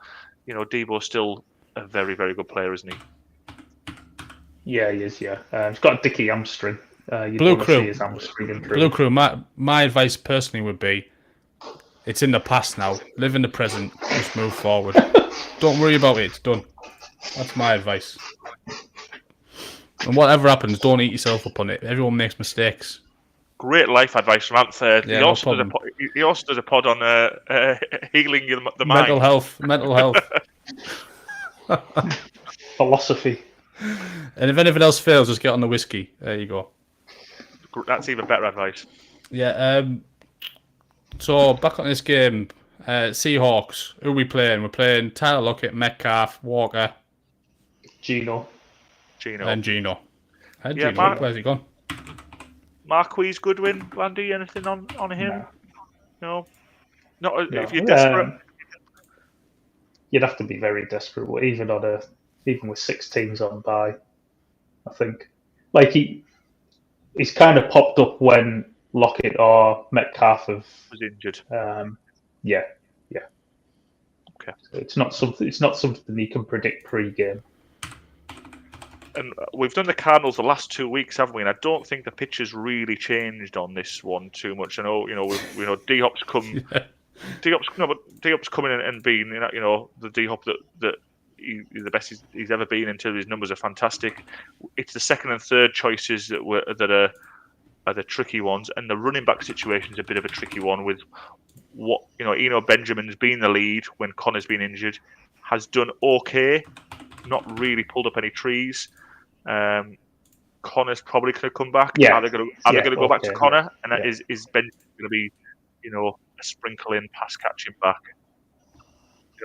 Deebo's still a very, very good player, isn't he? Yeah, he is. Yeah, he's got a dicky hamstring. Blue Crew. My advice personally would be, it's in the past now. Live in the present. Just move forward. Don't worry about it. It's done. That's my advice. And whatever happens, don't eat yourself up on it. Everyone makes mistakes. Great life advice from Anth. He also does a pod on healing the mind. Mental health. Philosophy. And if anything else fails, just get on the whiskey. There you go. That's even better advice. Yeah. So back on this game, Seahawks. Who are we playing? We're playing Tyler Lockett, Metcalf, Walker, Gino. And Gino. Where's he gone? Marquise Goodwin, Blandy, anything on him? No. Not No. If you're desperate. You'd have to be very desperate, even with 6 teams on bye. I think, he's kind of popped up when Lockett or Metcalf was injured. Yeah. Okay. So it's not something you can predict pre-game. And we've done the Cardinals the last 2 weeks, haven't we? And I don't think the pitch has really changed on this one too much. I know, D-Hop's come. Yeah. D-Hop's coming in and being, the D-Hop that he's the best he's ever been until his numbers are fantastic. It's the second and third choices that are the tricky ones, and the running back situation is a bit of a tricky one with what Benjamin's been the lead when Connor's been injured, has done okay, not really pulled up any trees. Connor's probably going to come back. Yeah. Are they going to go back to Connor? And is Benjamin going to be, a sprinkle in pass catching back?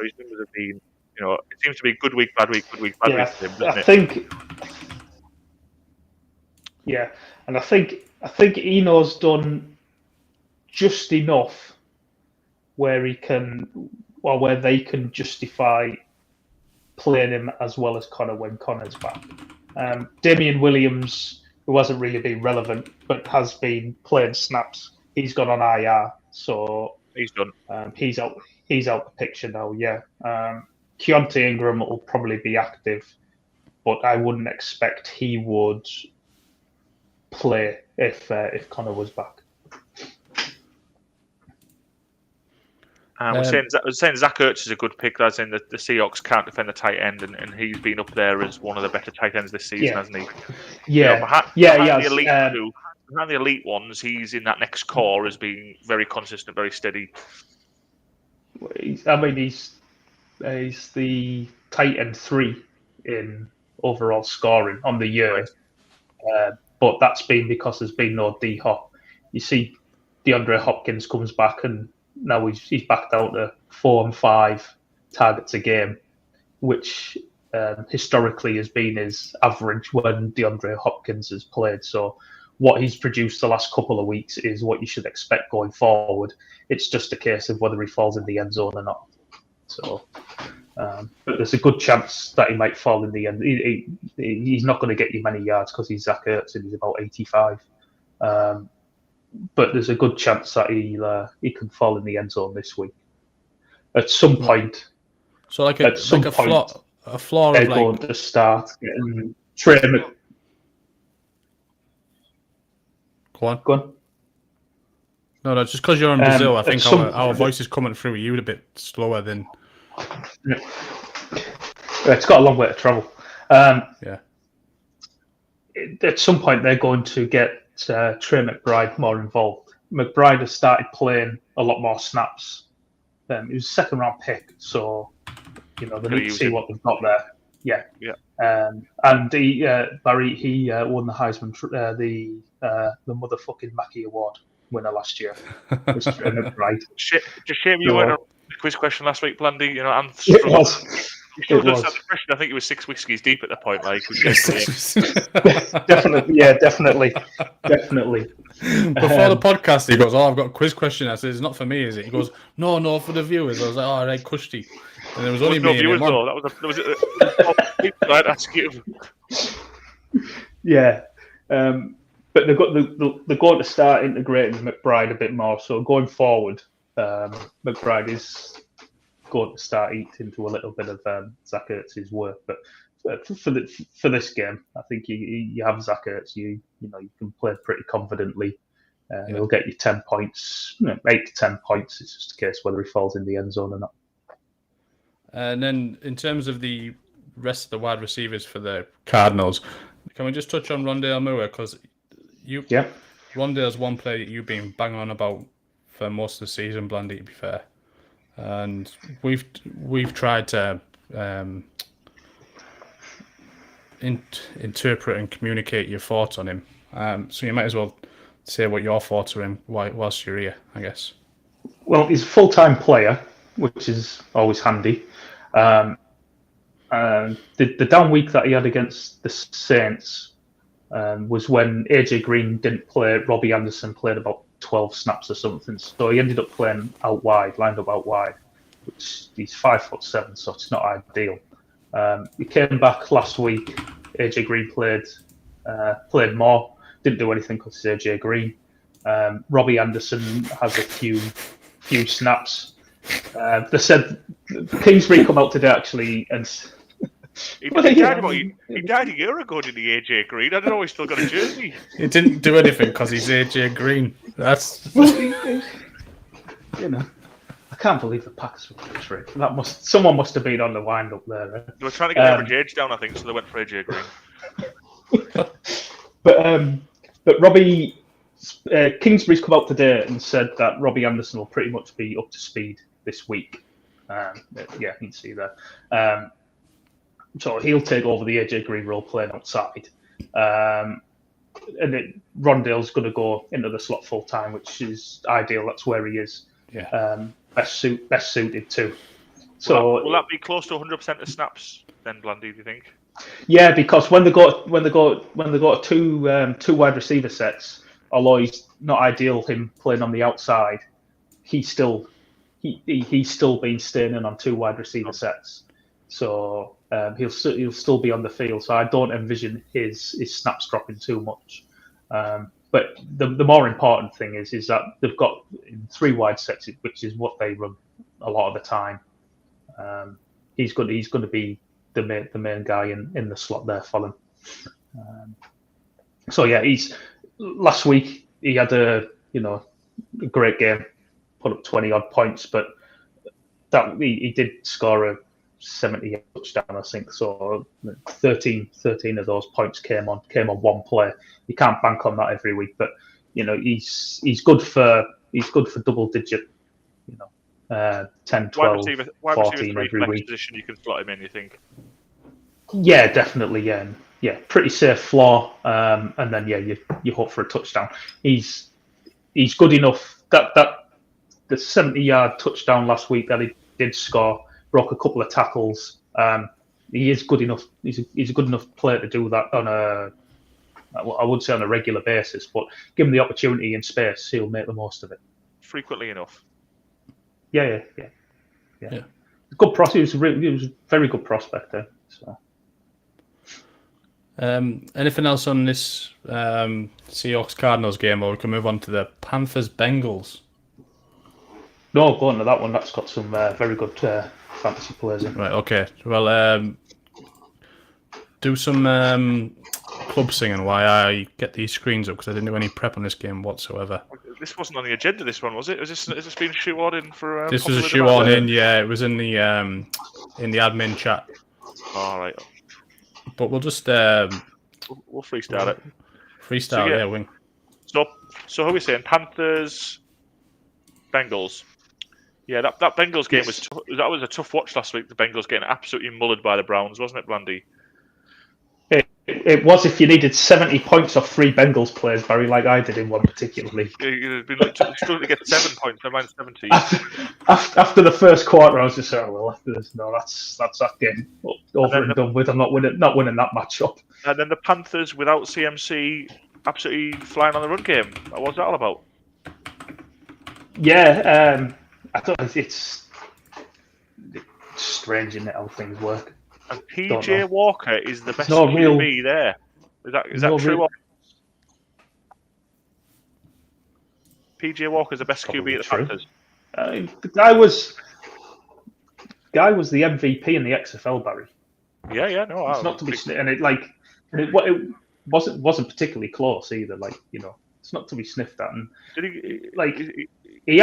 His numbers have been, it seems to be good week, bad week, good week, bad week for him, doesn't it? And I think Eno's done just enough where they can justify playing him as well as Connor when Connor's back. Damian Williams, who hasn't really been relevant but has been playing snaps, he's gone on IR, so he's done. He's out the picture now. Yeah. Keontae Ingram will probably be active, but I wouldn't expect he would play if Connor was back. We're saying Zach Ertz is a good pick. As in the Seahawks can't defend the tight end, and he's been up there as one of the better tight ends this season, hasn't he? Yeah, Behind the elite ones, he's in that next core as being very consistent, very steady. He's the tight end 3 in overall scoring on the year, but that's been because there's been no D-Hop. You see, DeAndre Hopkins comes back and now he's back down to 4 and 5 targets a game, which historically has been his average when DeAndre Hopkins has played. So what he's produced the last couple of weeks is what you should expect going forward. It's just a case of whether he falls in the end zone or not. So, but there's a good chance that he might fall in the end. He's not going to get you many yards because he's Zach Ertz and he's about 85. But there's a good chance that he can fall in the end zone this week. At some point. So like a floor they're of like going to start getting Trey Go on. Go on. No, just because you're in Brazil, I think our voice is coming through you a bit slower than. Yeah. It's got a long way to travel. Yeah. At some point, they're going to get Trey McBride more involved. McBride has started playing a lot more snaps. He was a second-round pick, so they need to see what they've got there. Yeah. And Barry, he won the Heisman, the motherfucking Mackey Award winner last year. Was Trey McBride. Just shame you weren't on the quiz question last week, Blandy. Anth it was. He still does have the question. I think he was 6 whiskeys deep at the point. Like, definitely. Before the podcast, he goes, I've got a quiz question. I said, it's not for me, is it? He goes, no, for the viewers. I was like, all right, Kushti. And there was only me viewers, and him. I'd ask you. Yeah. But they're going to start integrating McBride a bit more. So going forward, McBride is going to start eating into a little bit of Zach Ertz's work. But for this game, I think you have Zach Ertz. You can play pretty confidently. He'll get you 10 points, 8 to 10 points. It's just a case whether he falls in the end zone or not. And then in terms of the rest of the wide receivers for the Cardinals, can we just touch on Rondale Moore? Because Rondale's one player that you've been banging on about for most of the season, Blandy, to be fair. And we've tried to interpret and communicate your thoughts on him. So you might as well say what your thoughts are on him whilst you're here, I guess. Well, he's a full-time player, which is always handy. The down week that he had against the Saints was when AJ Green didn't play. Robbie Anderson played about 12 snaps or something. So he ended up playing lined up out wide, which he's 5'7", so it's not ideal. He came back last week. AJ Green played more. Didn't do anything because it's AJ Green. Robbie Anderson has a few snaps. They said Kingsbury come out today actually and. He died a year ago, didn't he, AJ Green? I don't know, he's still got a jersey. He didn't do anything because he's AJ Green. That's I can't believe the Packers were going to trade. Someone must have been on the wind up there. Right? They were trying to get the average age down, I think, so they went for AJ Green. But Robbie Kingsbury's come out today and said that Robbie Anderson will pretty much be up to speed this week. You can see that. So he'll take over the AJ Green role playing outside. And Rondale's going to go into the slot full time, which is ideal. That's where he is. Yeah. Best suited to. So will that be close to 100% of snaps then, Blandy? Do you think? Yeah, because when they got two wide receiver sets, although he's not ideal him playing on the outside, he's still been staying in on two wide receiver sets. So he'll still be on the field. So I don't envision his snaps dropping too much. But the more important thing is that they've got 3 wide sets, which is what they run a lot of the time. He's going to be the main guy in the slot there for them. Last week he had a great game, put up 20 odd points, but that he did score a 70 touchdown, I think. So 13 of those points came on one play. You can't bank on that every week, but he's good for double digit, 10, 12, 14 every week. Position you can slot him in, you think? Yeah, definitely. Yeah, pretty safe floor. And then you hope for a touchdown. He's good enough that the 70-yard touchdown last week that he did score, broke a couple of tackles. he is good enough. He's a good enough player to do that on I would say on a regular basis, but give him the opportunity and space, he'll make the most of it. Frequently enough. Yeah. Good prospect. He was a very good prospector. So. Anything else on this Seahawks Cardinals game, or we can move on to the Panthers Bengals? No, go on to that one. That's got some very good fantasy players in. Right. Okay. Well, do some club singing while I get these screens up, because I didn't do any prep on this game whatsoever. This wasn't on the agenda. This one was it? Is this being shoehorned in for? This was a shoehorn in. Yeah, it was in the admin chat. All right. But we'll just we'll freestyle it. Freestyle, yeah, wing. So who are we saying? Panthers, Bengals. Yeah, that Bengals game was a tough watch last week. The Bengals getting absolutely mullered by the Browns, wasn't it, Blandy? It was if you needed 70 points off 3 Bengals players, Barry, like I did in one particular league. You've been struggling to get 7 points, never mind 70. After the first quarter, I was just saying, well, after this, no, that's that game over and done with. I'm not winning that matchup. And then the Panthers without CMC absolutely flying on the run game. What's that all about? Yeah, I don't know. It's strange, isn't it, how things work. And PJ Walker is the best QB there. Is that true? PJ Walker is the best QB at the Panthers. The guy was the MVP in the XFL, Barry. Yeah, no. It's not to be and it wasn't particularly close either. It's not to be sniffed at. And he's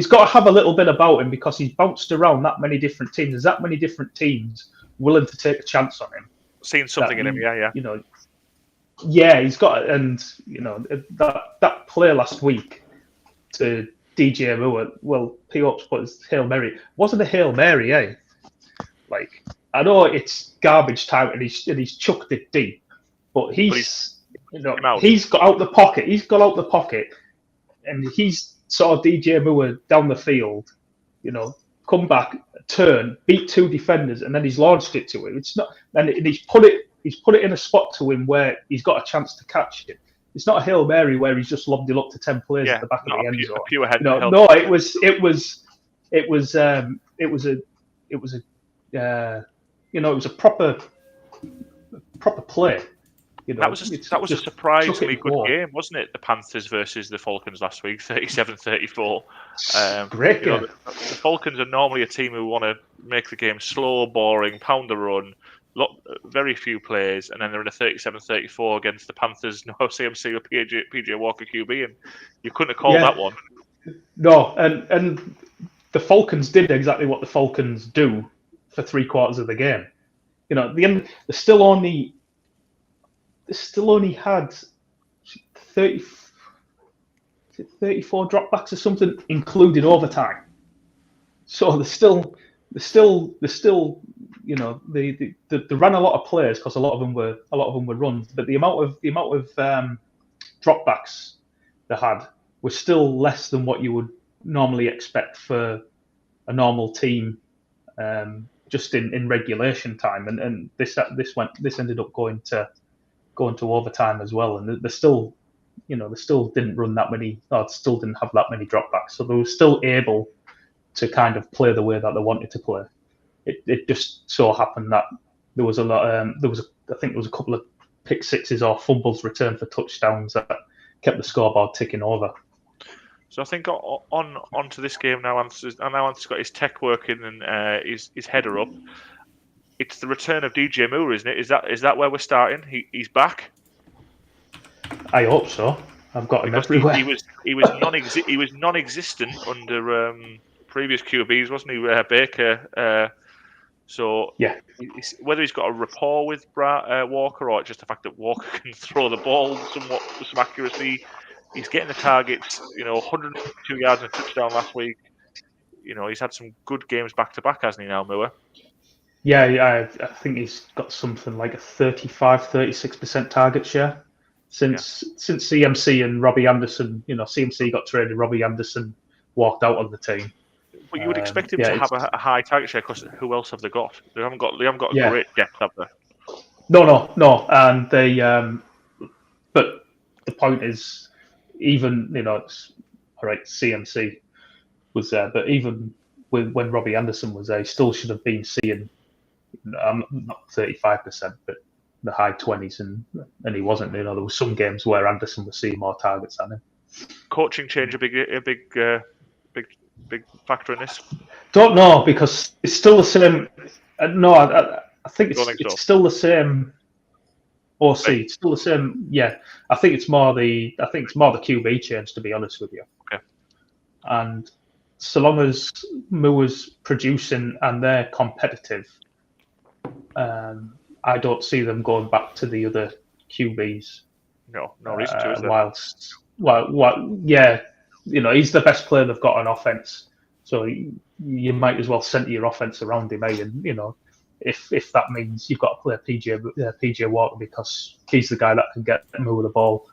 got to have a little bit about him, because he's bounced around that many different teams. There's that many different teams willing to take a chance on him. Seen something in him, yeah. Yeah, he's got, and that play last week to DJ Moore. Well, P-Ops put his Hail Mary. It wasn't a Hail Mary, eh? I know it's garbage time, and he's chucked it deep, but he's got out the pocket. He's got out the pocket, and he's sort of DJ Moore down the field. Come back, turn, beat 2 defenders, and then he's launched it to him. It's not, and he's put it in a spot to him where he's got a chance to catch it. It's not a Hail Mary where he's just lobbed it up to 10 players at the back of the end zone. No, it was a proper play. That was a surprisingly good game, wasn't it? The Panthers versus the Falcons last week, 37-34. Great game. The Falcons are normally a team who want to make the game slow, boring, pound the run, very few plays, and then they're in a 37-34 against the Panthers. No CMC or PJ Walker QB, and you couldn't have called that one. No, and the Falcons did exactly what the Falcons do for 3/4 of the game. At the end, they still only had 34 dropbacks or something, including overtime. So they ran a lot of plays, because a lot of them were runs, but the amount of dropbacks they had was still less than what you would normally expect for a normal team, just in regulation time, and this ended up going to overtime as well, and they still didn't run that many, or still didn't have that many dropbacks, so they were still able to kind of play the way that they wanted to play. It just so happened that there was a lot. I think there was a couple of pick sixes or fumbles returned for touchdowns that kept the scoreboard ticking over. So I think on to this game now. Anth's got his tech working and his header up. It's the return of DJ Moore, isn't it? Is that where we're starting? He's back. I hope so. I've got him everywhere. He was non-existent under previous QBs, wasn't he, Baker? So yeah, whether he's got a rapport with Walker, or just the fact that Walker can throw the ball somewhat with some accuracy, he's getting the targets. 152 yards and a touchdown last week. He's had some good games back to back, hasn't he now, Moore? Yeah, I think he's got something like a 35-36% target share since CMC and Robbie Anderson. CMC got traded, Robbie Anderson walked out of the team. But you would expect him to have a high target share because who else have they got? They haven't got a great depth, have they? No, and they. But the point is, even it's all right. CMC was there, but even when Robbie Anderson was there, he still should have been seeing not 35%, but the high 20s, and he wasn't. There was some games where Anderson was seeing more targets than him. Coaching change a big factor in this? Don't know, because it's still the same. No, I think it's still the same. OC, it's still the same. Yeah, I think it's more the QB change, to be honest with you. Okay. And so long as Moore's producing and they're competitive, I don't see them going back to the other QBs. No reason to, is there? Yeah, he's the best player they've got on offense, so you might as well center your offense around him, and if that means you've got to play PJ Walker because he's the guy that can get Moore the ball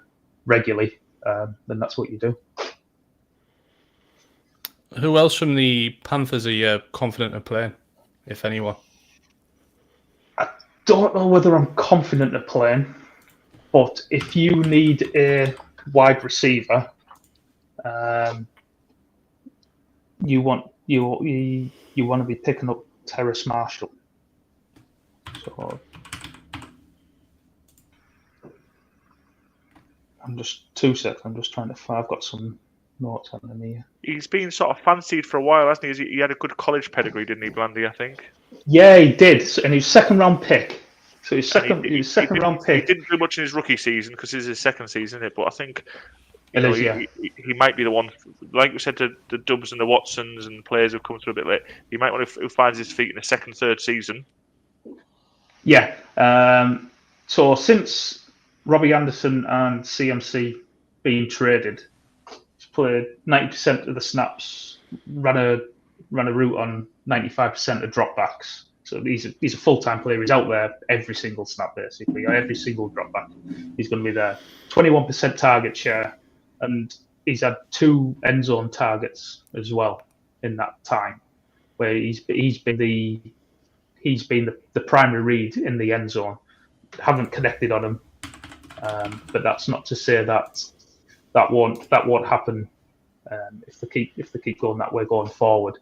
regularly, then that's what you do. Who else from the Panthers are you confident of playing, if anyone? I don't know whether I'm confident of playing, but if you need a wide receiver, you want to be picking up Terrace Marshall. So I'm just 2 seconds. I'm just trying to find. I've got some notes on him here. He's been sort of fancied for a while, hasn't he? He had a good college pedigree, didn't he, Blandy? I think. Yeah, he did, and he was second round pick. So he's second round pick. He didn't do much in his rookie season because it's his second season, isn't it? But I think he might be the one. Like we said to the Dubs and the Watsons and players who've come through a bit late. He might want who finds his feet in the second, third season. Yeah. So since Robbie Anderson and CMC being traded, he's played 90% of the snaps, ran a route on 95% of dropbacks. So he's a full-time player. He's out there every single snap, basically. Every single dropback, he's going to be there. 21% target share, and he's had 2 end zone targets as well in that time, where he's been the primary read in the end zone. Haven't connected on him, but that's not to say that won't happen if they keep going that way going forward.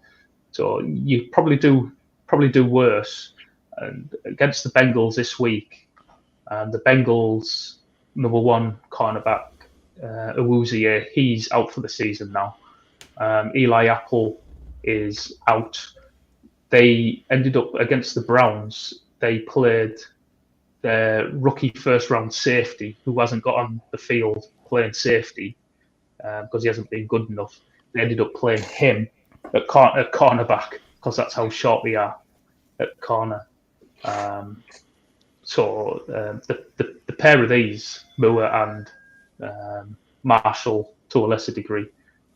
So you probably do worse. And against the Bengals this week, the Bengals number 1 cornerback Awuzie, he's out for the season now. Eli Apple is out. They ended up against the Browns. They played their rookie first-round safety, who hasn't got on the field playing safety because he hasn't been good enough. They ended up playing him at cornerback because that's how short they are at corner. So the pair of these, Moore and Marshall, to a lesser degree,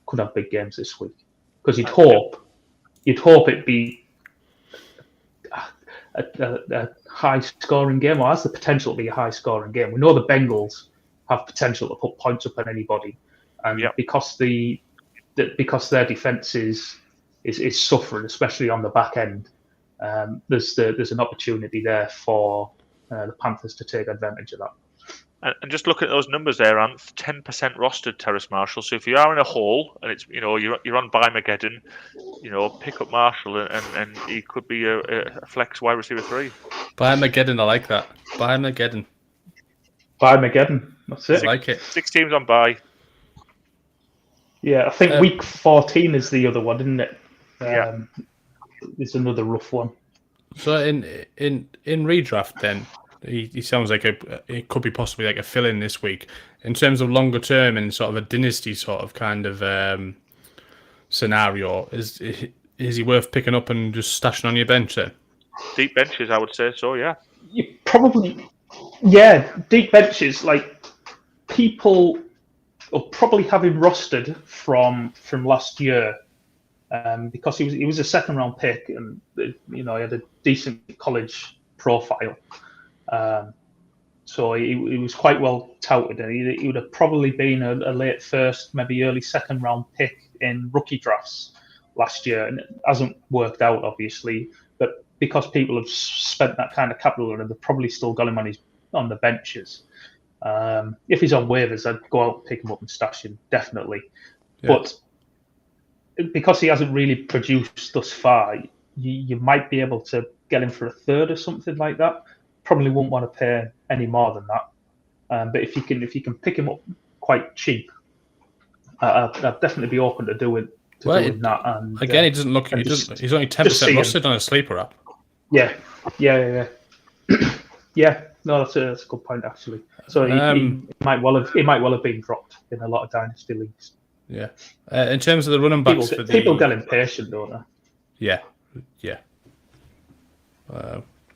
could have big games this week, because you'd hope it'd be a high-scoring game, or has the potential to be a high-scoring game. We know the Bengals have potential to put points up on anybody, and because their defense is suffering, especially on the back end, there's an opportunity there for the Panthers to take advantage of that. And just look at those numbers there, Anth. 10% rostered Terrace Marshall. So if you are in a hole and it's you're on Bymageddon, pick up Marshall and he could be a flex wide receiver 3. Bymageddon, I like that. Bymageddon. That's it. I like it. 6 teams on bye. Yeah, I think week 14 is the other one, isn't it? Yeah. It's another rough one. So in redraft then, he sounds like it could be possibly like a fill-in this week. In terms of longer term and sort of a dynasty sort of kind of scenario, is he worth picking up and just stashing on your bench then? Deep benches, I would say so, yeah. You probably, deep benches. Like, people will probably have him rostered from last year because he was a second round pick, and he had a decent college profile. So he was quite well touted, and he would have probably been a late first, maybe early second round pick in rookie drafts last year, and it hasn't worked out, obviously. But because people have spent that kind of capital, and they've probably still got him on the benches. If he's on waivers, I'd go out and pick him up and stash him, definitely. Yeah. But because he hasn't really produced thus far, you might be able to get him for a third or something like that. Probably wouldn't want to pay any more than that. But if you can pick him up quite cheap, I'd definitely be open to doing that. And again, he doesn't look. He's only 10% rusted on a sleeper app. Yeah. Yeah. No, that's a good point actually. So he might well have been dropped in a lot of dynasty leagues. Yeah. In terms of the running backs, people get impatient, don't they? Yeah.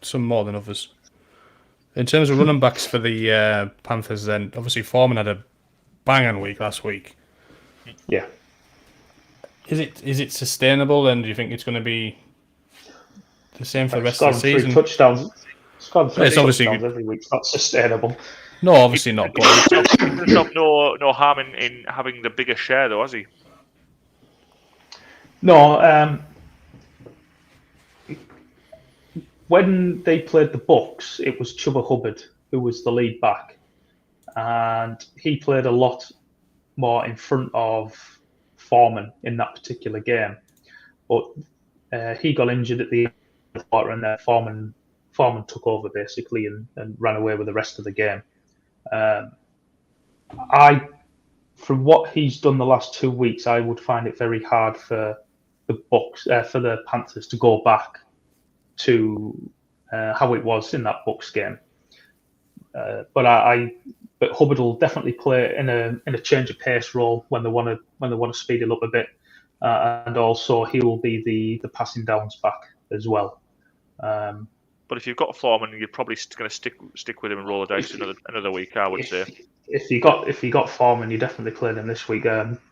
Some more than others. In terms of running backs for the Panthers, then obviously Foreman had a banging week last week. Yeah. Is it sustainable, and do you think it's going to be the same for the rest of the season? 3 touchdowns. It's obviously every week. It's not sustainable. No, obviously not. But there's no harm in having the bigger share, though, has he? No. When they played the Bucks, it was Chuba Hubbard who was the lead back, and he played a lot more in front of Foreman in that particular game. But he got injured at the end of the quarter, and Foreman took over basically and ran away with the rest of the game. From what he's done the last 2 weeks, I would find it very hard for the Panthers to go back to how it was in that Bucks game. But Hubbard will definitely play in a change of pace role when they want to speed it up a bit, and also he will be the passing downs back as well. But if you've got Foreman, you're probably going to stick with him and roll the dice another week, I would say. If you got Foreman, you definitely play them this week.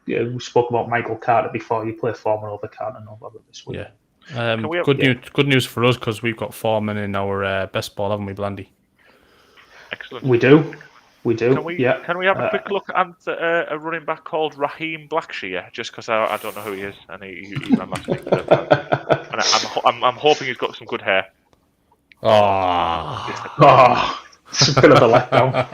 We spoke about Michael Carter before. You play Foreman over Carter over this week. Yeah. Good news for us because we've got Foreman in our best ball, haven't we, Blandy? Excellent. We do. Can we have a quick look at a running back called Raheem Blackshear? Just because I don't know who he is, and he ran last week. And I'm hoping he's got some good hair. It's a bit of a letdown.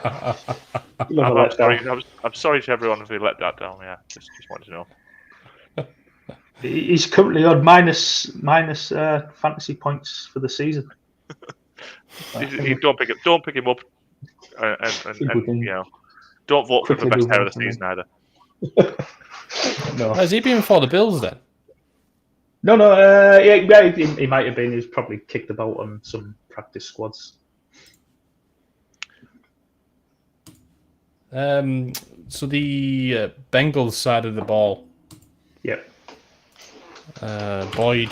I'm sorry to everyone if we let that down. Yeah, just wanted to know. He's currently on minus fantasy points for the season. Don't pick him up, and don't vote for the best hair of the season either. No. Has he been for the Bills then? No. Yeah, he might have been. He's probably kicked about on some practice squads. So the Bengals side of the ball. Yep. Boyd,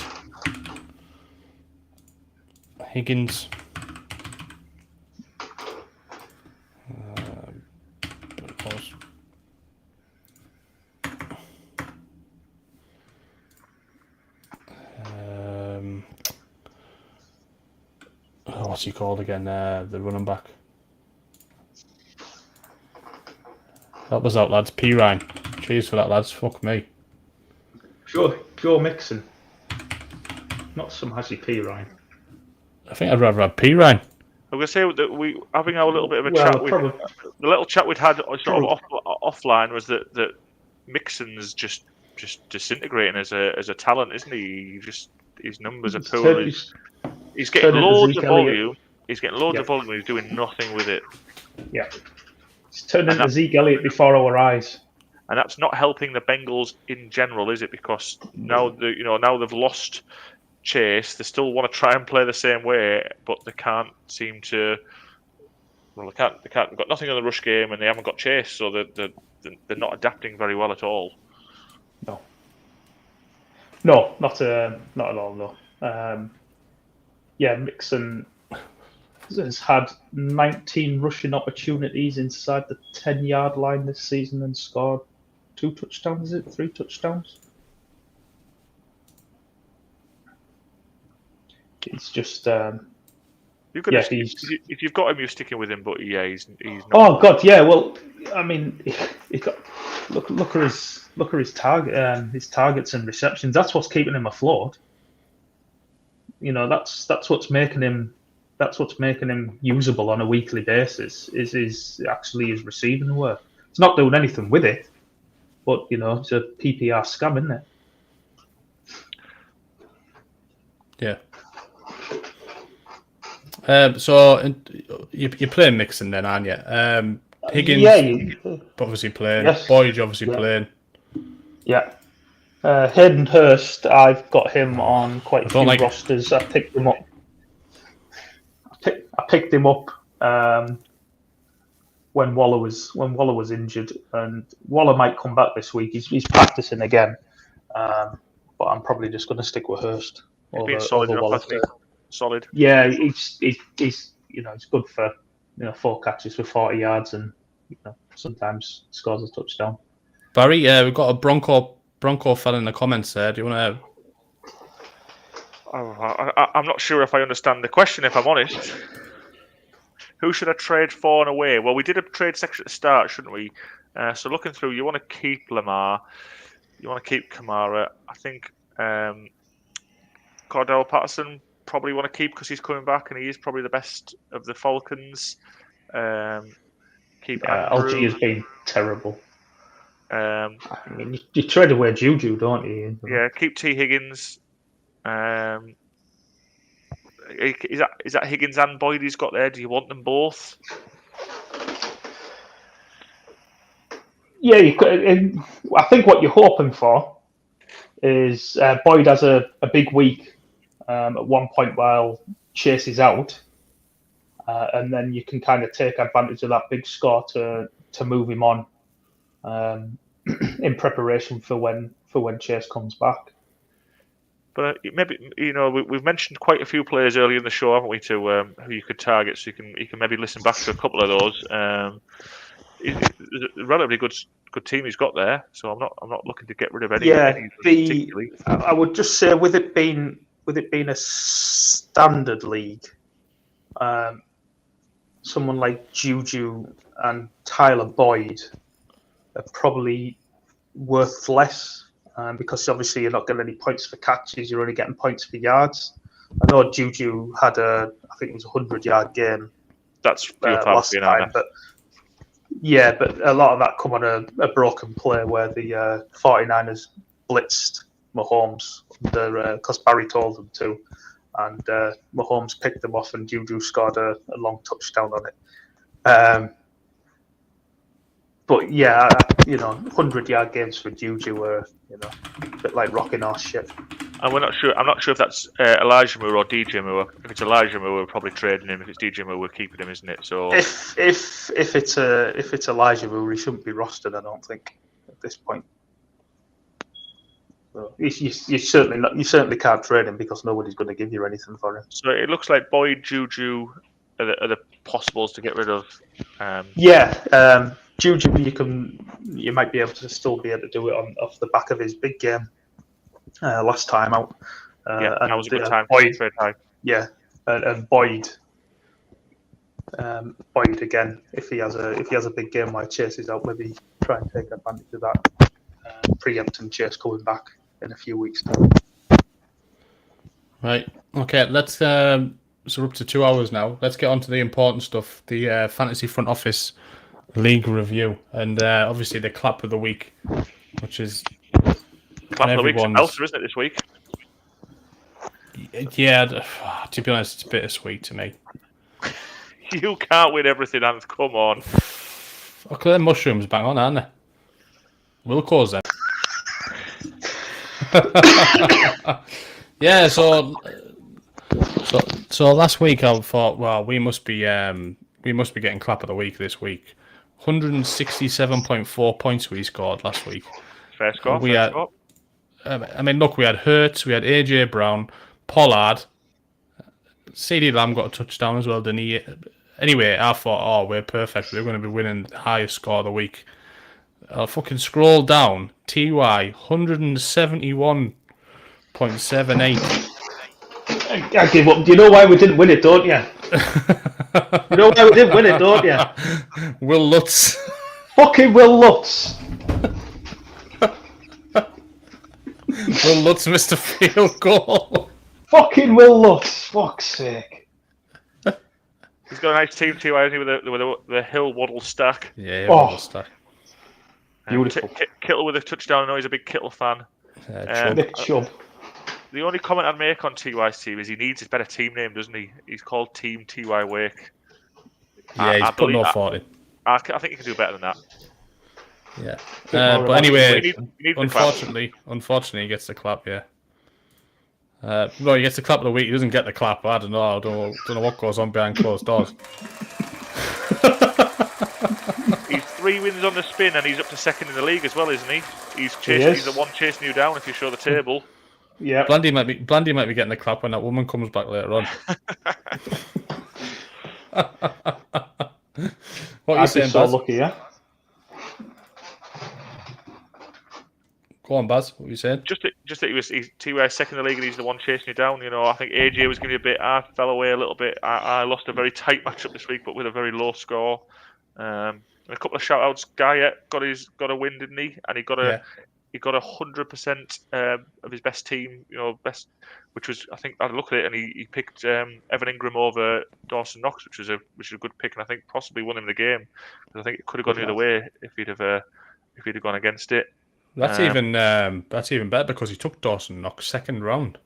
Higgins, what's he called again? The running back. Help us out, lads. P-Ryan. Cheers for that, lads. Fuck me. Joe Mixon. Not some Hashy P-Ryan. I think I'd rather have P-Ryan. I'm going to say that we having our little bit of a chat. The little chat we'd had sort of offline was that Mixon's just disintegrating as a talent, isn't he? His numbers are poor. He's getting loads of volume. He's getting loads of volume. He's doing nothing with it. Yeah. He's turned into Zeke Elliott before our eyes. And that's not helping the Bengals in general, is it? Because now they've lost Chase. They still want to try and play the same way, but they can't seem to. Well, they can't. They've got nothing on the rush game, and they haven't got Chase, so they're not adapting very well at all. No, not at all. No. Mixon has had 19 rushing opportunities inside the 10-yard line this season and scored 2 touchdowns. Is it 3 touchdowns? It's just You could if you've got him, you're sticking with him. But yeah, he's not. Oh God, yeah. Well, I mean, look at his targets and receptions. That's what's keeping him afloat. You know, that's what's making him usable on a weekly basis. Is his receiving work. It's not doing anything with it, but you know, it's a PPR scam, isn't it? Yeah. So you're playing Mixon then, aren't you? Higgins, obviously playing. Yes. Boyd, obviously playing. Yeah. Hayden Hurst, I've got him on quite a few rosters. I picked him up. I picked him up when Waller was injured, and Waller might come back this week. He's practicing again, but I'm probably just going to stick with Hurst. He's been solid enough, solid. Yeah, he's it's good for 4 catches for 40 yards, and sometimes scores a touchdown. Barry, we've got a Bronco fella in the comments there. Do you want to? I'm not sure if I understand the question. If I'm honest, who should I trade for and away? Well, we did a trade section at the start, shouldn't we? So looking through, you want to keep Lamar, you want to keep Kamara. I think Cordell Patterson probably want to keep because he's coming back and he is probably the best of the Falcons. Keep LG has been terrible. I mean, you trade away Juju, don't you? Yeah, keep T. Higgins. Is that Higgins and Boyd he's got there? Do you want them both? Yeah, you could. I think what you're hoping for is Boyd has a big week at one point while Chase is out, and then you can kind of take advantage of that big score to move him on in preparation for when Chase comes back. But maybe we've mentioned quite a few players earlier in the show, haven't we? To who you could target, so you can maybe listen back to a couple of those. It's a relatively good team he's got there, so I'm not looking to get rid of any. Yeah, I would just say with it being a standard league, someone like Juju and Tyler Boyd are probably worth less. Because obviously you're not getting any points for catches, you're only getting points for yards. I know Juju had I think it was a 100-yard game. That's last time, but a lot of that come on a broken play where the 49ers blitzed Mahomes because Barry told them to, and Mahomes picked them off and Juju scored a long touchdown on it. But yeah, 100-yard games for Juju were, a bit like rocking horse shit. And we're not sure. I'm not sure if that's Elijah Moore or DJ Moore. If it's Elijah Moore, we're probably trading him. If it's DJ Moore, we're keeping him, isn't it? So if it's Elijah Moore, he shouldn't be rostered. I don't think at this point. So you certainly can't trade him because nobody's going to give you anything for him. So it looks like Boyd, Juju are the possibles to get rid of. Juju, you might be able to still be able to do it off the back of his big game last time out. That was a good time. Boyd, trade high. Yeah, and Boyd again. If he has a big game while Chase is out, maybe try and take advantage of that, preempting Chase coming back in a few weeks' time. Right. Okay. Let's. So we're up to 2 hours now. Let's get on to the important stuff. The fantasy front office league review, and obviously the clap of the week, which is clap of the week. Elsa, isn't it, this week? Yeah, to be honest, it's bittersweet to me. You can't win everything, Anth. Come on. Okay, them mushrooms bang on, aren't they? We'll cause them. Yeah, so last week I thought, well, we must be getting clap of the week this week. 167.4 points we scored last week. Fair score. We had Hurts, we had AJ Brown, Pollard, CD Lamb got a touchdown as well, didn't he? Anyway, I thought, we're perfect. We're going to be winning the highest score of the week. I'll fucking scroll down. TY 171.78. I give up. Do you know why we didn't win it, don't you? You know why we didn't win it, don't you? Will Lutz. Fucking Will Lutz. Will Lutz missed a field goal. Fucking Will Lutz. Fuck's sake. He's got a nice team too, hasn't he, with the Hill Waddle stack. Yeah, Oh. Waddle stack. Beautiful. Kittle with a touchdown. I know he's a big Kittle fan. Nick Chubb. The only comment I'd make on TY's team is he needs his better team name, doesn't he? He's called Team TY Wake. Yeah, he's putting no thought in. I think he can do better than that. Yeah. But anyway, he unfortunately, he gets the clap, yeah. No, he gets the clap of the week. He doesn't get the clap. I don't know. I don't know what goes on behind closed doors. He's 3 wins on the spin, and he's up to second in the league as well, isn't he? He's the one chasing you down if you show the table. Yeah. Blandy might be getting the clap when that woman comes back later on. What are you saying, so Baz? lucky, yeah. Go on, Baz. What are you saying? Just that he's TY second in the league, and he's the one chasing you down. You know, I think AJ was going to be a bit. I fell away a little bit. I lost a very tight matchup this week, but with a very low score. And a couple of shout outs. Guy got a win, didn't he? And he got 100% of his best team. You know, which was, I think I looked at it, and he picked Evan Ingram over Dawson Knox, which was a good pick, and I think possibly won him the game. I think it could have gone the other way if he'd have gone against it. That's even better because he took Dawson Knox second round.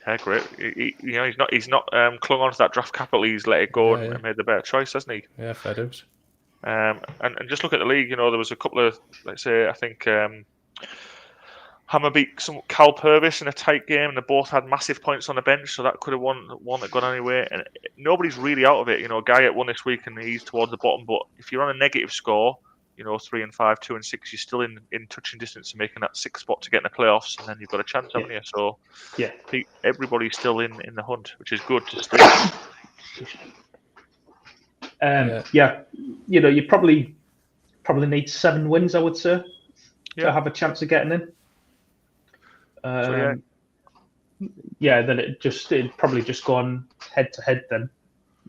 Yeah, great. He's not clung on to that draft capital. He's let it go and made the better choice, hasn't he? Yeah, fair dues. And just look at the league. You know, there was a couple of, let's say, I think Hammer beat some Cal Purvis in a tight game, and they both had massive points on the bench, so that could have won that gone anyway. And nobody's really out of it. You know, Guy won this week, and he's towards the bottom. But if you're on a negative score, you know, 3 and 5, 2 and 6, you're still in touching distance of making that 6th spot to get in the playoffs, and then you've got a chance, haven't you? So, yeah, everybody's still in the hunt, which is good to see. Yeah, you know, you probably need 7 wins, I would say, to have a chance of getting in. Then it'd probably just go on head to head. Then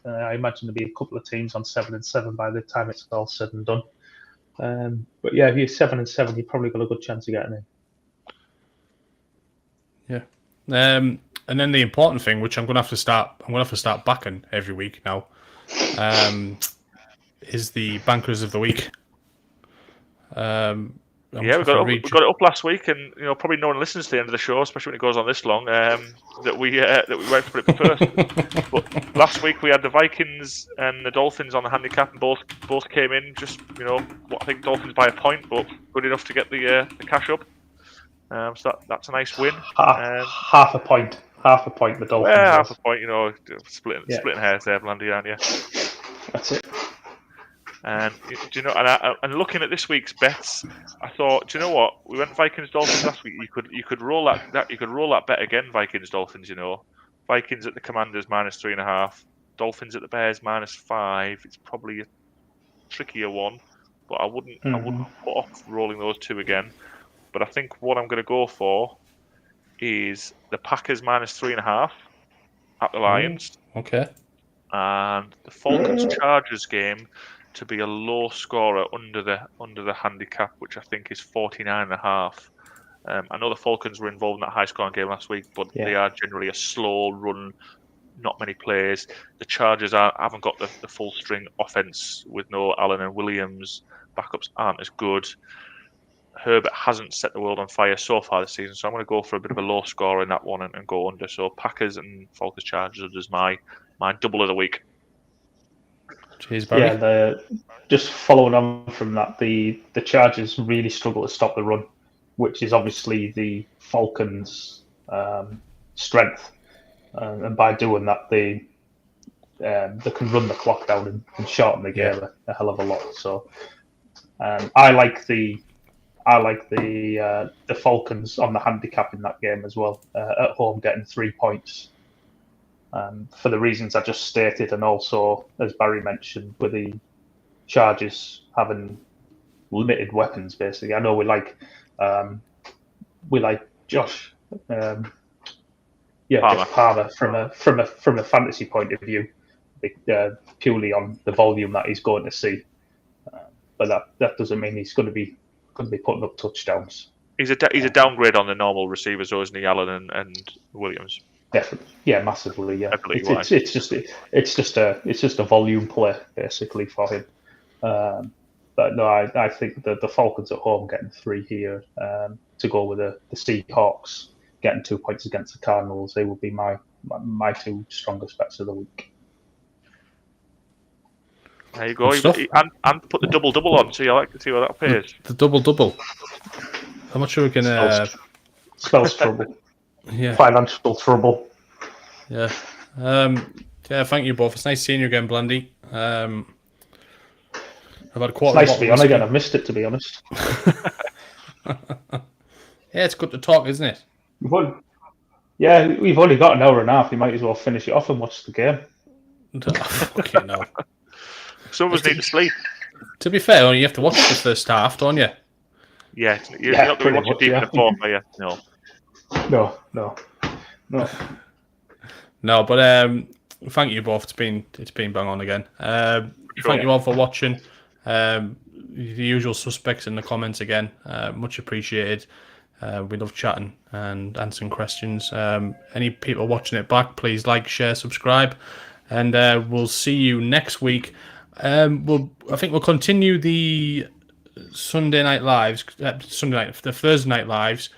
I imagine there'll be a couple of teams on 7 and 7 by the time it's all said and done. But yeah, if you're 7 and 7, you've probably got a good chance of getting in. Yeah. And then the important thing, which I'm going to have to start backing every week now, is the bankers of the week. We got it up last week, and you know, probably no one listens to the end of the show, especially when it goes on this long. That we went for it first. But last week we had the Vikings and the Dolphins on the handicap, and both came in. Just, you know, I think Dolphins by a point, but good enough to get the cash up. So that's a nice win. Half a point. The Dolphins. Yeah, half a point. You know, splitting hairs there, Blandy, aren't you? That's it. And do you know? And looking at this week's bets, I thought, do you know what? We went Vikings Dolphins last week. You could roll that. You could roll that bet again. Vikings Dolphins. You know, Vikings at the Commanders -3.5. Dolphins at the Bears -5. It's probably a trickier one, but I wouldn't put off rolling those two again. But I think what I'm going to go for is the Packers -3.5 at the Lions. Okay. And the Falcons Chargers game to be a low scorer under the handicap, which I think is 49.5. I know the Falcons were involved in that high scoring game last week, but they are generally a slow run, not many players. The Chargers haven't got the full string offense with no Allen and Williams. Backups aren't as good. Herbert hasn't set the world on fire so far this season, so I'm going to go for a bit of a low score in that one and go under. So Packers and Falcons Chargers is my double of the week. Cheers, Barry. Yeah, just following on from that, the Chargers really struggle to stop the run, which is obviously the Falcons' strength, and by doing that, they can run the clock down and shorten the game a hell of a lot. So I like the Falcons on the handicap in that game as well, at home getting 3 points. For the reasons I just stated, and also, as Barry mentioned, with the Chargers having limited weapons, basically. I know we like Josh. Yeah, Palmer. just Palmer from a fantasy point of view, purely on the volume that he's going to see. But that doesn't mean he's going to be putting up touchdowns. He's a downgrade on the normal receivers, though, isn't he, Allen and Williams? Definitely, yeah, massively, yeah. Ability-wise. It's just a volume play basically for him. But no, I think the Falcons at home getting 3 here to go with the Seahawks getting 2 points against the Cardinals. They will be my 2 strongest bets of the week. There you go. And put the double on. See, I like to see what that pays. The double. How much are we gonna? Spells trouble. Yeah. Financial trouble. Yeah. Yeah. Thank you both. It's nice seeing you again, Blandy. I've had a quarter. It's nice to be on again. I've missed it, to be honest. Yeah, it's good to talk, isn't it? We've only got an hour and a half. We might as well finish it off and watch the game. Okay, no. Some of us need to sleep. To be fair, you have to watch the first half, don't you? Yeah, you're not going to watch it deep in the fourth, are you? No. No, but thank you both. It's been bang on again. Thank you all for watching. The usual suspects in the comments again. Much appreciated. We love chatting and answering questions. Any people watching it back, please like, share, subscribe, and we'll see you next week. I think we'll continue the Sunday night lives. The Thursday night lives.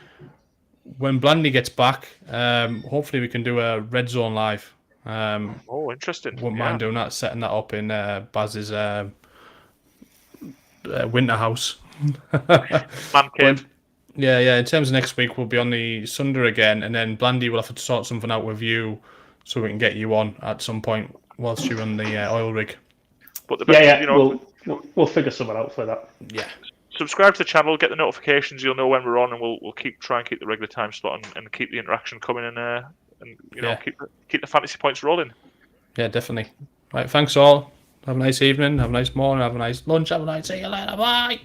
When Blandy gets back, hopefully we can do a Red Zone live. Interesting. Wouldn't mind doing that, setting that up in Baz's winter house. Man cave. Yeah. In terms of next week, we'll be on the Sunday again, and then Blandy will have to sort something out with you so we can get you on at some point whilst you're on the oil rig. But the best, we'll figure something out for that. Yeah. Subscribe to the channel, get the notifications. You'll know when we're on, and we'll try and keep the regular time slot and keep the interaction coming and keep the fantasy points rolling. Yeah, definitely. Right, thanks all. Have a nice evening. Have a nice morning. Have a nice lunch. Have a nice see you later. Bye.